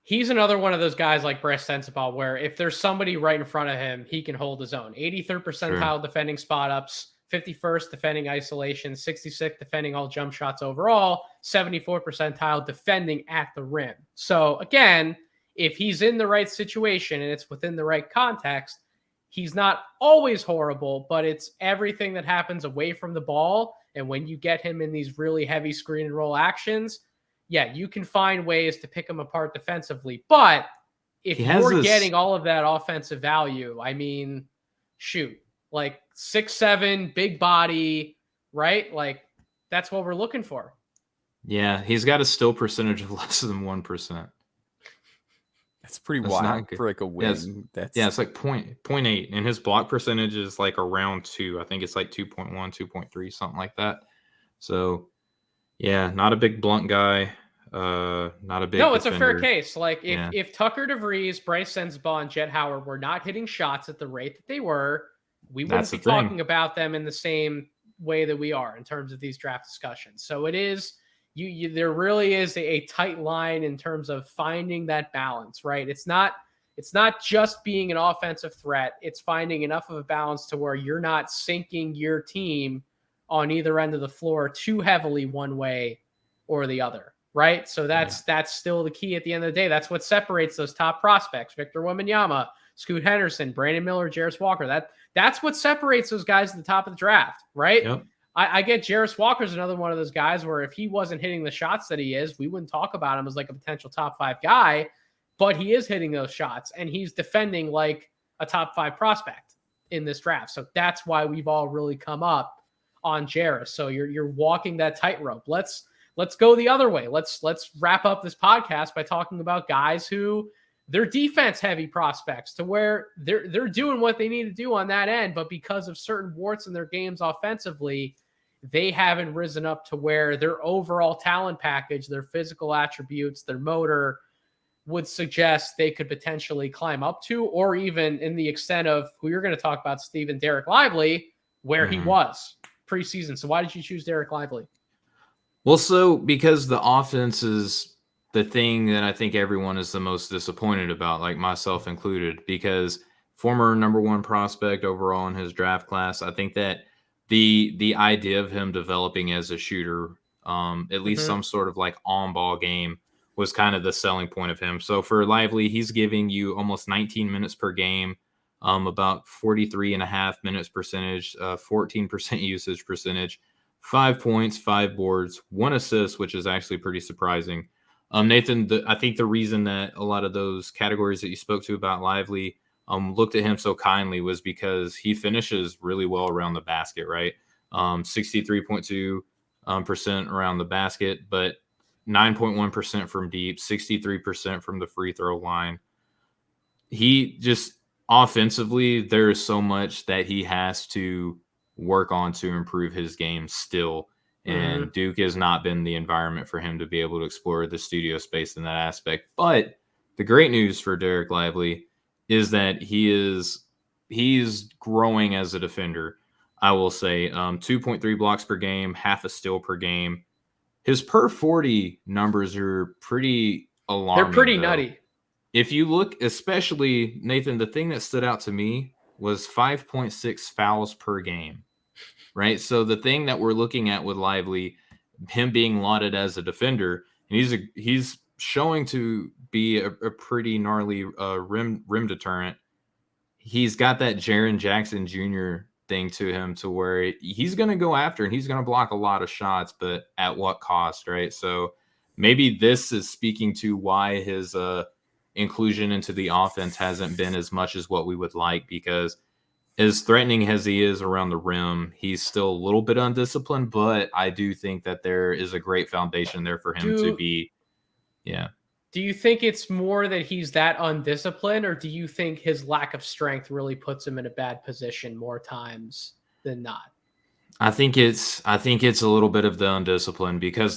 He's another one of those guys like Brice Sensabaugh, where if there's somebody right in front of him, he can hold his own. 83rd percentile defending spot ups, 51st defending isolation, 66th defending all jump shots overall, 74th percentile defending at the rim. So again, if he's in the right situation and it's within the right context, he's not always horrible, but it's everything that happens away from the ball. And when you get him in these really heavy screen and roll actions, yeah, you can find ways to pick him apart defensively. But if you're getting all of that offensive value, I mean, shoot, like 6'7", big body, right? Like that's what we're looking for. Yeah, he's got a still percentage of less than 1%. That's pretty wild for like a wing. It's like 0.8, and his block percentage is like around 2. I think it's like 2.1, 2.3, something like that. So yeah, not a big blunt guy. Not a big. No, it's defender. A fair case. Like if Tucker DeVries, Brice Sensabaugh, and Jett Howard were not hitting shots at the rate that they were, we wouldn't be talking about them in the same way that we are in terms of these draft discussions. So it is there really is a tight line in terms of finding that balance, right? It's not just being an offensive threat. It's finding enough of a balance to where you're not sinking your team on either end of the floor too heavily one way or the other, right? So that's still the key at the end of the day. That's what separates those top prospects: Victor Wembanyama, Scoot Henderson, Brandon Miller, Jarris Walker. That's what separates those guys at the top of the draft, right? Yep. I get Jarris Walker's another one of those guys where if he wasn't hitting the shots that he is, we wouldn't talk about him as like a potential top 5 guy, but he is hitting those shots and he's defending like a top 5 prospect in this draft. So that's why we've all really come up on Jarris. So you're walking that tightrope. Let's go the other way. Let's wrap up this podcast by talking about guys who they're defense heavy prospects to where they're doing what they need to do on that end, but because of certain warts in their games offensively, they haven't risen up to where their overall talent package, their physical attributes, their motor would suggest they could potentially climb up to, or even in the extent of who you're going to talk about, Steven, Dereck Lively, where he was preseason. So why did you choose Dereck Lively? Well, so because the offense is the thing that I think everyone is the most disappointed about, like myself included, because former number 1 prospect overall in his draft class, I think that the idea of him developing as a shooter, at least some sort of like on-ball game, was kind of the selling point of him. So for Lively, he's giving you almost 19 minutes per game, about 43.5 minutes percentage, 14% usage percentage, 5 points, 5 boards, 1 assist, which is actually pretty surprising. Nathan, I think the reason that a lot of those categories that you spoke to about Lively looked at him so kindly was because he finishes really well around the basket, right? 63.2% around the basket, but 9.1% from deep, 63% from the free throw line. He just offensively, there is so much that he has to work on to improve his game still. And Duke has not been the environment for him to be able to explore the studio space in that aspect. But the great news for Dereck Lively is that he's growing as a defender. I will say 2.3 blocks per game, half a steal per game. His per 40 numbers are pretty alarming. They're pretty nutty. If you look, especially, Nathan, the thing that stood out to me was 5.6 fouls per game, right? So the thing that we're looking at with Lively, him being lauded as a defender, and he's showing to be a pretty gnarly rim deterrent. He's got that Jaren Jackson Jr. thing to him to where he's going to go after and he's going to block a lot of shots, but at what cost, right? So maybe this is speaking to why his inclusion into the offense hasn't been as much as what we would like, because as threatening as he is around the rim, he's still a little bit undisciplined, but I do think that there is a great foundation there for him to be. Yeah. Do you think it's more that he's that undisciplined, or do you think his lack of strength really puts him in a bad position more times than not? I think it's a little bit of the undiscipline, because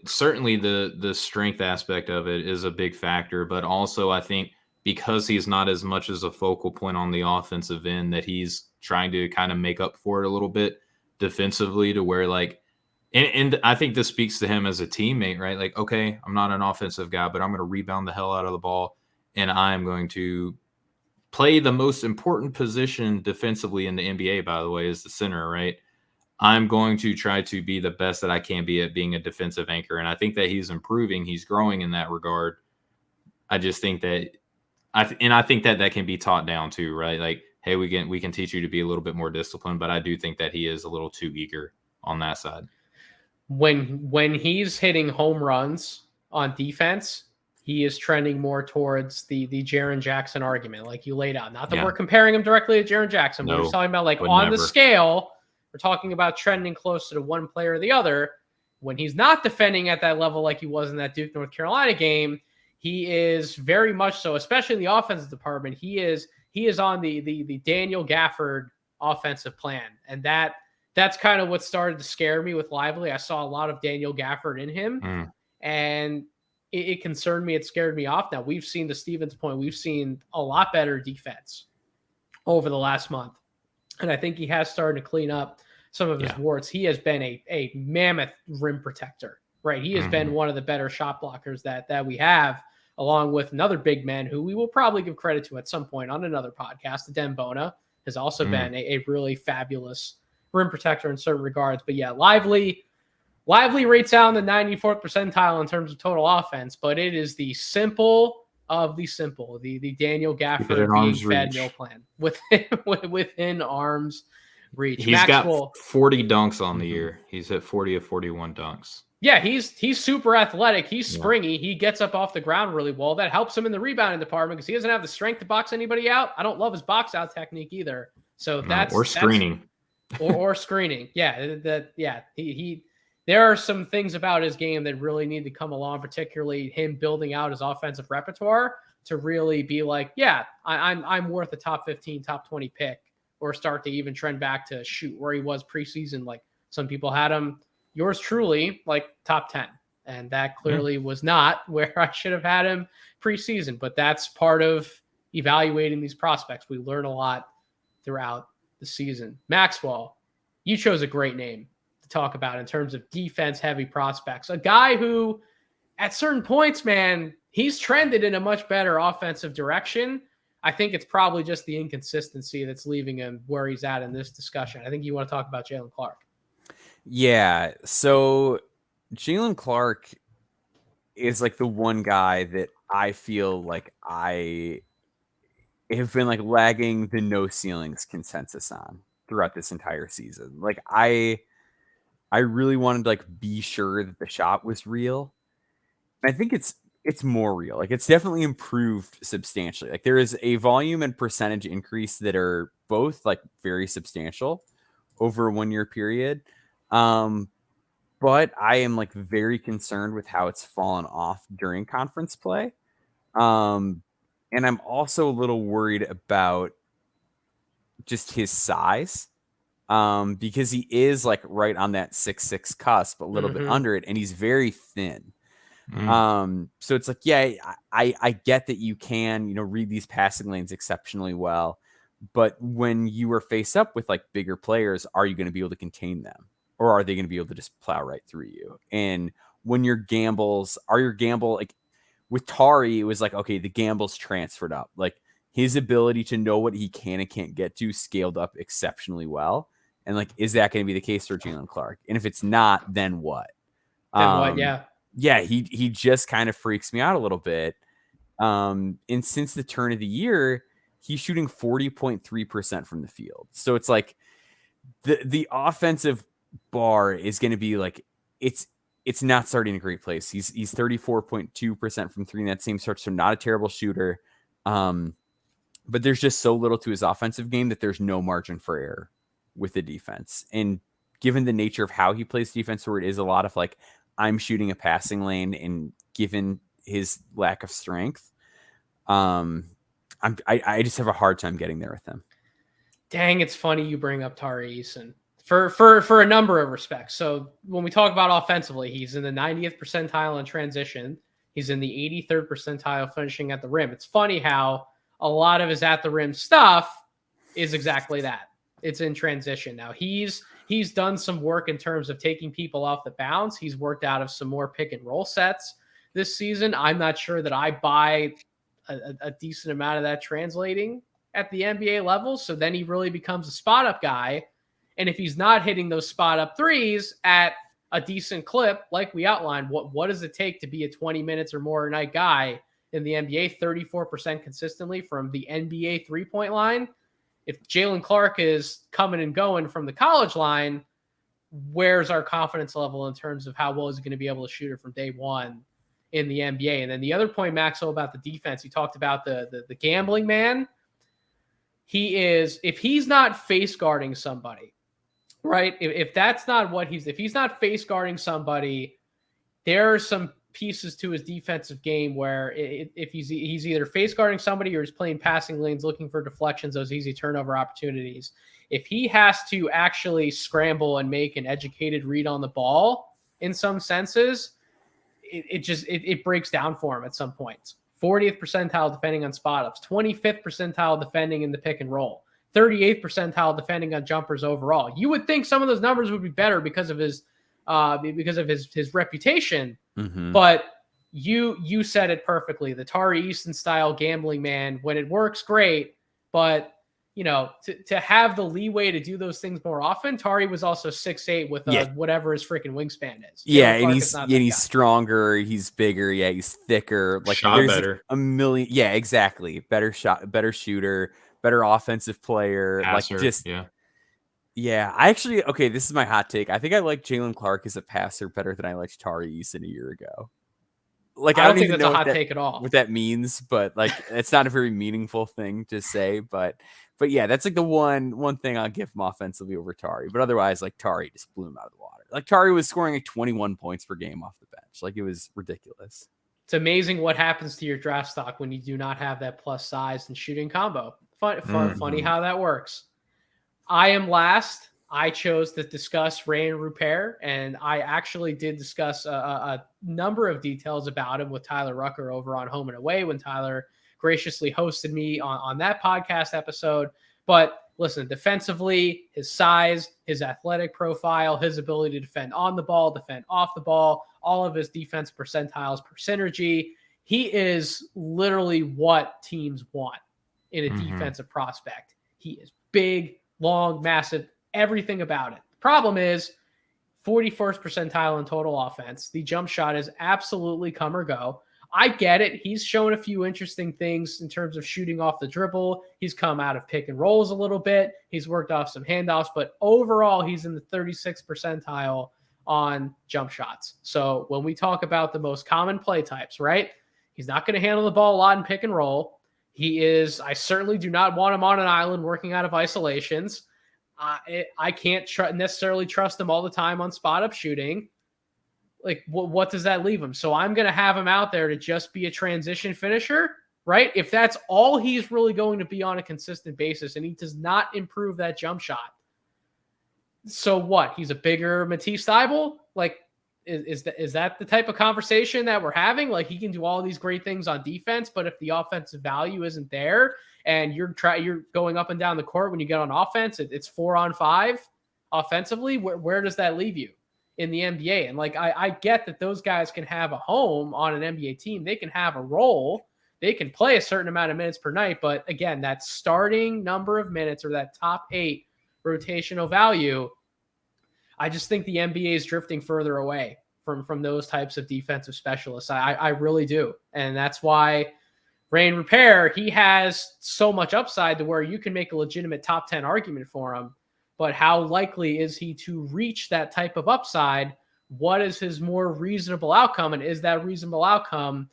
certainly the strength aspect of it is a big factor, but also I think because he's not as much as a focal point on the offensive end, that he's trying to kind of make up for it a little bit defensively, to where like, and I think this speaks to him as a teammate, right? Like, okay, I'm not an offensive guy, but I'm going to rebound the hell out of the ball, and I'm going to play the most important position defensively in the NBA, by the way, is the center, right? I'm going to try to be the best that I can be at being a defensive anchor. And I think that he's improving. He's growing in that regard. I just think that I think that can be taught down too, right? Like, hey, we can teach you to be a little bit more disciplined, but I do think that he is a little too eager on that side. When he's hitting home runs on defense, he is trending more towards the Jaren Jackson argument, like you laid out. Not that we're comparing him directly to Jaren Jackson, but we're talking about like on the scale, we're talking about trending closer to one player or the other. When he's not defending at that level like he was in that Duke North Carolina game, he is very much so, especially in the offensive department. He is on the Daniel Gafford offensive plan, and that's kind of what started to scare me with Lively. I saw a lot of Daniel Gafford in him, and it concerned me. It scared me off. Now, we've seen, to Steven's point, we've seen a lot better defense over the last month, and I think he has started to clean up some of his warts, he has been a mammoth rim protector, right? He has been one of the better shot blockers that we have, along with another big man who we will probably give credit to at some point on another podcast. Dembona has also been a really fabulous rim protector in certain regards. But yeah, Lively rates out in the 94th percentile in terms of total offense, but it is the simple of the simple, the Daniel Gafford being fed meal plan within arm's reach. He's got 40 dunks on the year. He's hit 40 of 41 dunks. Yeah, he's super athletic. He's springy. He gets up off the ground really well. That helps him in the rebounding department because he doesn't have the strength to box anybody out. I don't love his box out technique either. So or screening. Or screening. Yeah, there are some things about his game that really need to come along, particularly him building out his offensive repertoire to really be like, yeah, I'm worth a top 15, top 20 pick, or start to even trend back to shoot where he was preseason. Like some people had him, yours truly, like top 10. And that clearly was not where I should have had him preseason. But that's part of evaluating these prospects. We learn a lot throughout the season. Maxwell, you chose a great name to talk about in terms of defense-heavy prospects. A guy who, at certain points, man, he's trended in a much better offensive direction. I think it's probably just the inconsistency that's leaving him where he's at in this discussion. I think you want to talk about Jaylen Clark. Yeah, so Jaylen Clark is like the one guy that I feel like I have been like lagging the no ceilings consensus on throughout this entire season. Like I really wanted to like be sure that the shot was real. And I think it's more real. Like it's definitely improved substantially. Like there is a volume and percentage increase that are both like very substantial over a 1 year period. But I am like very concerned with how it's fallen off during conference play. And I'm also a little worried about just his size. Because he is like right on that 6'6" cusp, a little bit under it, and he's very thin. So it's like, yeah, I get that you can, read these passing lanes exceptionally well, but when you are faced up with like bigger players, are you going to be able to contain them, or are they going to be able to just plow right through you? And when your gambles like with Tari, it was like, okay, the gambles transferred up, like his ability to know what he can and can't get to scaled up exceptionally well. And like, is that going to be the case for Jaylen Clark? And if it's not, then what? Yeah, he just kind of freaks me out a little bit. And since the turn of the year, he's shooting 40.3% from the field. So it's like the offensive bar is going to be like, it's not starting in a great place. He's 34.2% from three in that same stretch, so not a terrible shooter. But there's just so little to his offensive game that there's no margin for error with the defense. And given the nature of how he plays defense, where it is a lot of like, I'm shooting a passing lane, and given his lack of strength, I just have a hard time getting there with him. Dang, it's funny you bring up Tari Eason for a number of respects. So when we talk about offensively, he's in the 90th percentile in transition. He's in the 83rd percentile finishing at the rim. It's funny how a lot of his at the rim stuff is exactly that. It's in transition. Now he's done some work in terms of taking people off the bounce. He's worked out of some more pick and roll sets this season. I'm not sure that I buy a decent amount of that translating at the NBA level. So then he really becomes a spot up guy. And if he's not hitting those spot up threes at a decent clip, like we outlined, what does it take to be a 20 minutes or more a night guy in the NBA? 34% consistently from the NBA 3-point line. If Jaylen Clark is coming and going from the college line, where's our confidence level in terms of how well is he going to be able to shoot it from day one in the NBA? And then the other point, Maxwell, about the defense, you talked about the gambling man. If he's not face guarding somebody, right? If that's not what if he's not face guarding somebody, there are some pieces to his defensive game where if he's either face guarding somebody or he's playing passing lanes, looking for deflections, those easy turnover opportunities. If he has to actually scramble and make an educated read on the ball in some senses, it breaks down for him at some points. 40th percentile defending on spot ups, 25th percentile defending in the pick and roll, 38th percentile defending on jumpers overall. You would think some of those numbers would be better because of his reputation, but you said it perfectly. The Tari Easton style gambling man, when it works, great, but to have the leeway to do those things more often. Tari was also 6'8" with whatever his freaking wingspan is. Yeah, and he's stronger, he's bigger, he's thicker. Like shot better. Like a million. Yeah, exactly. Better shot, better shooter, better offensive player. Passer, yeah. I actually, this is my hot take. I think I like Jaylen Clark as a passer better than I liked Tari Easton a year ago. Like I don't think that's a hot take at all. What that means, but like it's not a very meaningful thing to say. But yeah, that's like the one thing I'll give him offensively over Tari. But otherwise, like Tari just blew him out of the water. Like Tari was scoring like 21 points per game off the bench. Like it was ridiculous. It's amazing what happens to your draft stock when you do not have that plus size and shooting combo. Funny how that works. I am last. I chose to discuss Rayan Rupert, and I actually did discuss a number of details about him with Tyler Rucker over on Home and Away when Tyler graciously hosted me on that podcast episode. But listen, defensively, his size, his athletic profile, his ability to defend on the ball, defend off the ball, all of his defense percentiles per synergy, he is literally what teams want in a defensive prospect. He is big, long, massive, everything about it. The problem is 41st percentile in total offense. The jump shot is absolutely come or go. I get it. He's shown a few interesting things in terms of shooting off the dribble. He's come out of pick and rolls a little bit. He's worked off some handoffs, but overall, he's in the 36th percentile on jump shots. So when we talk about the most common play types, right? He's not going to handle the ball a lot in pick and roll. I certainly do not want him on an island working out of isolations. I can't necessarily trust him all the time on spot up shooting. Like, what does that leave him? So I'm going to have him out there to just be a transition finisher, right? If that's all he's really going to be on a consistent basis and he does not improve that jump shot, so what? He's a bigger Matisse Thybulle? Like, is that the type of conversation that we're having? Like, he can do all these great things on defense, but if the offensive value isn't there and you're going up and down the court when you get on offense, it's 4-on-5 offensively, where does that leave you in the NBA? And like, I get that those guys can have a home on an NBA team. They can have a role. They can play a certain amount of minutes per night. But again, that starting number of minutes or that top 8 rotational value, I just think the NBA is drifting further away from those types of defensive specialists. I really do. And that's why Rayan Rupert, he has so much upside to where you can make a legitimate top 10 argument for him. But how likely is he to reach that type of upside? What is his more reasonable outcome? And is that reasonable outcome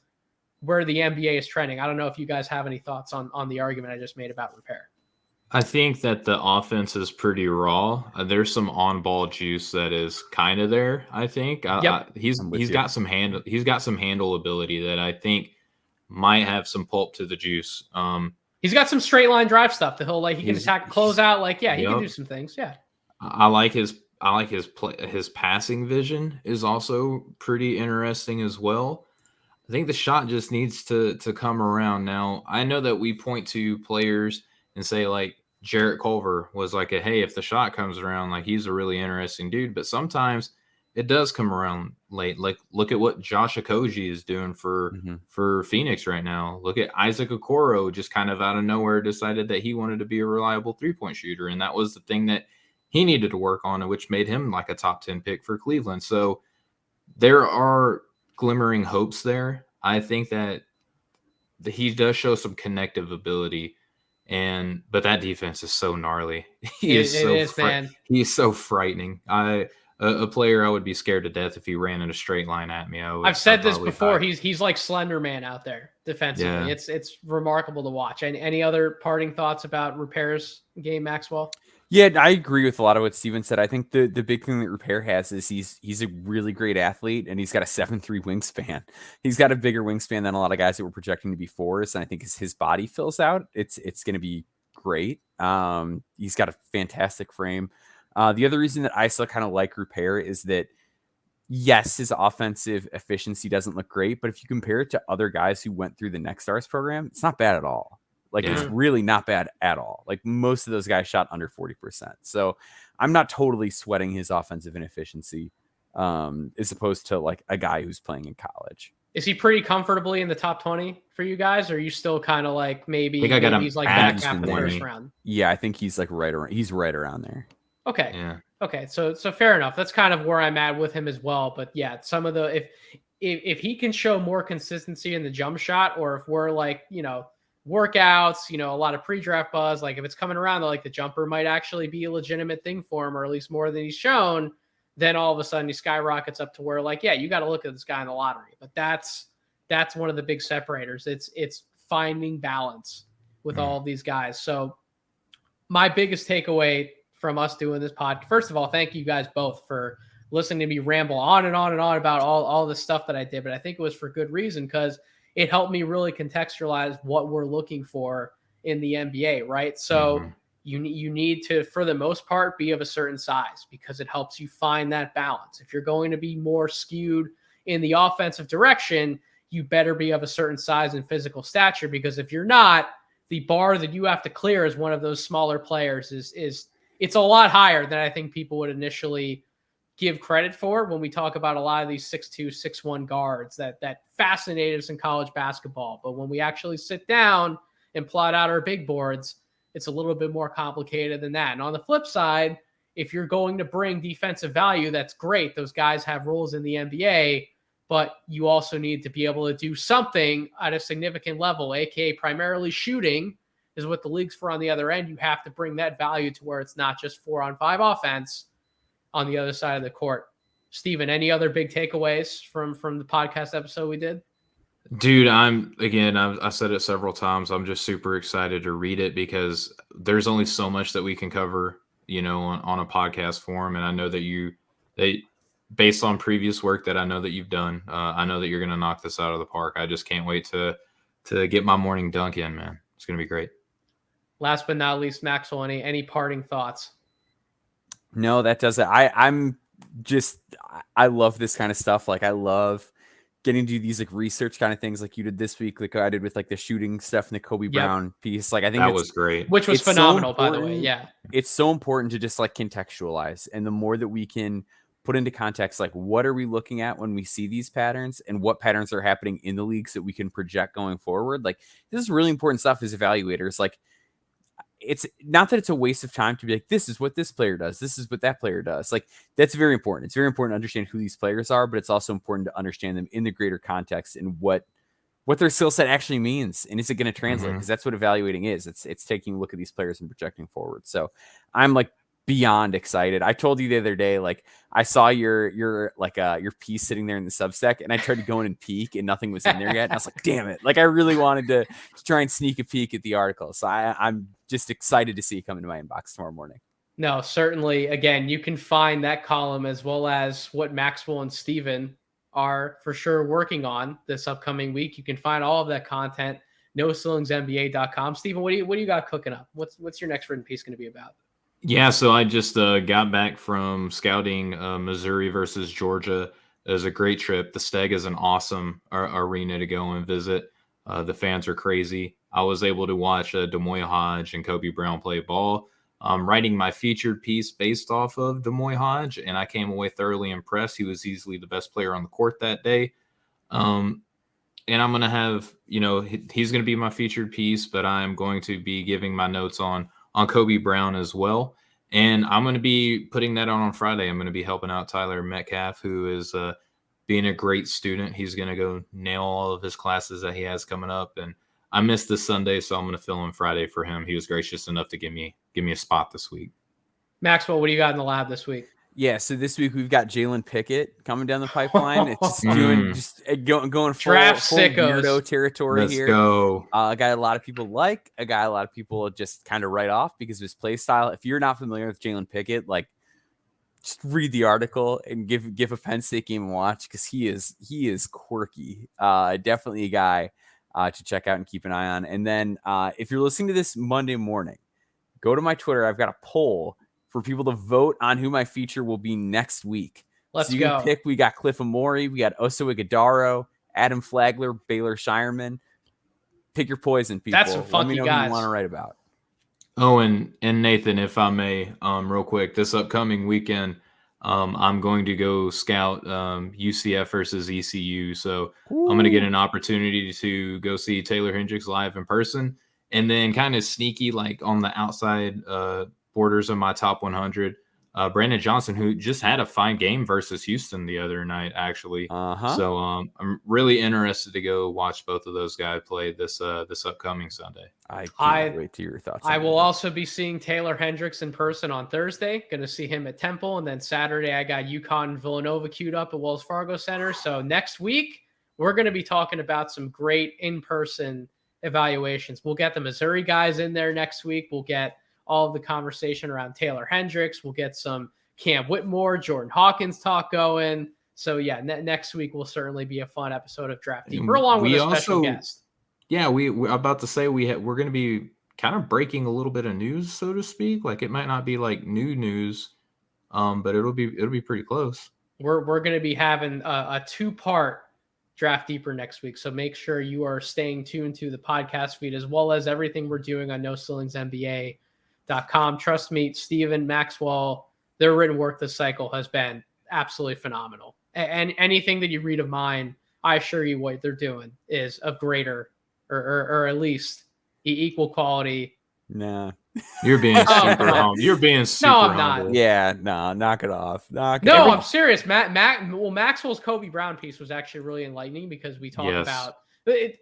where the NBA is trending? I don't know if you guys have any thoughts on the argument I just made about Rupert. I think that the offense is pretty raw. There's some on-ball juice that is kind of there. I think he's got some handle ability that I think might have some pulp to the juice. He's got some straight line drive stuff that he can attack, close out. Like, yeah, he can do some things. Yeah, I like his passing vision is also pretty interesting as well. I think the shot just needs to come around. Now, I know that we point to players and say like Jarrett Culver was like hey, if the shot comes around, like he's a really interesting dude. But sometimes it does come around late. Like look at what Josh Okogie is doing for Phoenix right now. Look at Isaac Okoro, just kind of out of nowhere decided that he wanted to be a reliable 3-point shooter. And that was the thing that he needed to work on, which made him like a top 10 pick for Cleveland. So there are glimmering hopes there. I think that he does show some connective ability. But that defense is so gnarly. He's so frightening. A player I would be scared to death if he ran in a straight line at me. I've said this before. He's like Slender Man out there defensively. Yeah. It's remarkable to watch. Any other parting thoughts about Rupert's game, Maxwell? Yeah, I agree with a lot of what Steven said. I think the big thing that Rupert has is he's a really great athlete, and he's got a 7'3" wingspan. He's got a bigger wingspan than a lot of guys that we're projecting to be 4s, and I think as his body fills out, it's going to be great. He's got a fantastic frame. The other reason that I still kind of like Rupert is that, yes, his offensive efficiency doesn't look great, but if you compare it to other guys who went through the Next Stars program, it's not bad at all. Like it's really not bad at all. Like most of those guys shot under 40%. So I'm not totally sweating his offensive inefficiency as opposed to like a guy who's playing in college. Is he pretty comfortably in the top 20 for you guys? Or are you still kind of like maybe he's like back half of the first round? Yeah, I think he's like right around there. Okay. Yeah. Okay. So fair enough. That's kind of where I'm at with him as well. But yeah, some of the if he can show more consistency in the jump shot, or if we're like, workouts, a lot of pre-draft buzz, like if it's coming around, like the jumper might actually be a legitimate thing for him, or at least more than he's shown, then all of a sudden he skyrockets up to where like, yeah, you got to look at this guy in the lottery. But that's one of the big separators. It's finding balance with all of these guys. So my biggest takeaway from us doing this pod, first of all, thank you guys both for listening to me ramble on and on and on about all the stuff that I did. But I think it was for good reason, because it helped me really contextualize what we're looking for in the NBA, right? So you need to, for the most part, be of a certain size, because it helps you find that balance. If you're going to be more skewed in the offensive direction, you better be of a certain size and physical stature, because if you're not, the bar that you have to clear as one of those smaller players is it's a lot higher than I think people would initially give credit for when we talk about a lot of these 6'2", 6'1" guards that fascinated us in college basketball. But when we actually sit down and plot out our big boards, it's a little bit more complicated than that. And on the flip side, if you're going to bring defensive value, that's great. Those guys have roles in the NBA, but you also need to be able to do something at a significant level, aka primarily shooting is what the league's for on the other end. You have to bring that value to where it's not just 4-on-5 offense on the other side of the court. Steven, any other big takeaways from the podcast episode we did? Dude, I said it several times. I'm just super excited to read it, because there's only so much that we can cover, on a podcast form. And I know that based on previous work that I know that you've done, I know that you're going to knock this out of the park. I just can't wait to get my morning dunk in, man. It's going to be great. Last but not least, Maxwell, any parting thoughts? No, that does it. I love this kind of stuff. Like I love getting to do these like research kind of things like you did this week, like I did with like the shooting stuff and the Kobe Brown piece. Like I think that was great, which was phenomenal, by the way. Yeah. It's so important to just like contextualize. And the more that we can put into context, like what are we looking at when we see these patterns, and what patterns are happening in the league so that we can project going forward. Like this is really important stuff as evaluators. Like, it's not that it's a waste of time to be like, this is what this player does, this is what that player does. Like that's very important. It's very important to understand who these players are, but it's also important to understand them in the greater context and what their skill set actually means. And is it going to translate? Because that's what evaluating is. It's taking a look at these players and projecting forward. So I'm like beyond excited. I told you the other day, like I saw your piece sitting there in the Substack, and I tried to go in and peek, and nothing was in there yet. And I was like, damn it. Like I really wanted to try and sneak a peek at the article. So I'm just excited to see it come into my inbox tomorrow morning. No, certainly. Again, you can find that column as well as what Maxwell and Steven are for sure working on this upcoming week. You can find all of that content, noceilingsnba.com. Steven, what do you got cooking up? What's your next written piece going to be about? Yeah, so I just got back from scouting Missouri versus Georgia. It was a great trip. The Steg is an awesome arena to go and visit. The fans are crazy. I was able to watch Demoy Hodge and Kobe Brown play ball. I'm writing my featured piece based off of Demoy Hodge, and I came away thoroughly impressed. He was easily the best player on the court that day. And I'm going to have, he's going to be my featured piece, but I'm going to be giving my notes on Kobe Brown as well. And I'm going to be putting that on Friday. I'm going to be helping out Tyler Metcalf, who is being a great student. He's going to go nail all of his classes that he has coming up. And I missed this Sunday, so I'm going to fill in Friday for him. He was gracious enough to give me a spot this week. Maxwell, what do you got in the lab this week? Yeah, so this week we've got Jalen Pickett coming down the pipeline. It's just going full weirdo territory. Let's here. Go. A guy a lot of people like, a guy a lot of people just kind of write off because of his play style. If you're not familiar with Jalen Pickett, like just read the article and give a Penn State game a watch, because he is quirky. Definitely a guy to check out and keep an eye on. And then if you're listening to this Monday morning, go to my Twitter. I've got a poll for people to vote on who my feature will be next week. Let's so you go. Can pick. We got Cliff Amore, we got Oso Ighodaro, Adam Flagler, Baylor Shireman. Pick your poison, people. That's some Let funky me know guys. who you want to write about. Oh, and Nathan, if I may, real quick, this upcoming weekend, I'm going to go scout UCF versus ECU. So I'm going to get an opportunity to go see Taylor Hendricks live in person, and then kind of sneaky, like on the outside borders of my top 100, Brandon Johnson, who just had a fine game versus Houston the other night, actually. So I'm really interested to go watch both of those guys play this upcoming Sunday. I can't wait to hear your thoughts. I will also be seeing Taylor Hendricks in person on Thursday. Going to see him at Temple, and then Saturday I got UConn and Villanova queued up at Wells Fargo Center. So next week we're going to be talking about some great in-person evaluations. We'll get the Missouri guys in there next week. We'll get all of the conversation around Taylor Hendricks. We'll get some Cam Whitmore, Jordan Hawkins talk going. So yeah, next week will certainly be a fun episode of Draft Deeper, along with a special guest. Yeah, we're about to say we're going to be kind of breaking a little bit of news, so to speak. Like, it might not be like new news, but it'll be pretty close. We're going to be having a 2-part Draft Deeper next week, so make sure you are staying tuned to the podcast feed as well as everything we're doing on NoCeilingsNBA.com. Trust me, Steven, Maxwell, their written work this cycle has been absolutely phenomenal. And anything that you read of mine, I assure you what they're doing is of greater or at least equal quality. Nah. You're being super humble. You're being super I'm humble. not. Yeah, no, knock it off. I'm serious. Maxwell's Kobe Brown piece was actually really enlightening because we talked about it.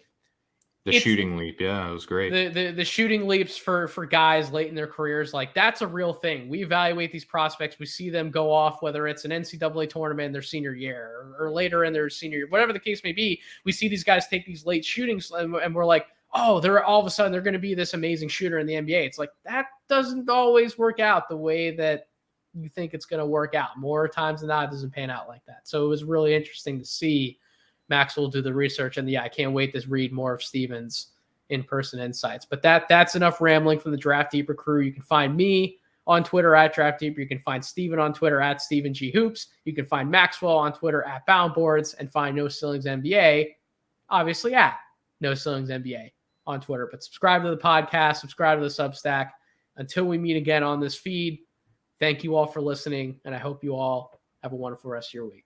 The shooting leap, yeah, it was great. The shooting leaps for guys late in their careers, like that's a real thing. We evaluate these prospects, we see them go off, whether it's an NCAA tournament in their senior year or later in their senior year, whatever the case may be. We see these guys take these late shootings, and we're like, oh, they're all of a sudden they're going to be this amazing shooter in the NBA. It's like that doesn't always work out the way that you think it's going to work out. More times than not, it doesn't pan out like that. So it was really interesting to see Maxwell do the research, and I can't wait to read more of Steven's in-person insights. But that's enough rambling from the Draft Deeper crew. You can find me on Twitter at Draft Deeper. You can find Steven on Twitter at Steven G Hoops. You can find Maxwell on Twitter at Boundboards, and find No Ceilings NBA, obviously at No Ceilings NBA on Twitter. But subscribe to the podcast, subscribe to the Substack. Until we meet again on this feed, thank you all for listening, and I hope you all have a wonderful rest of your week.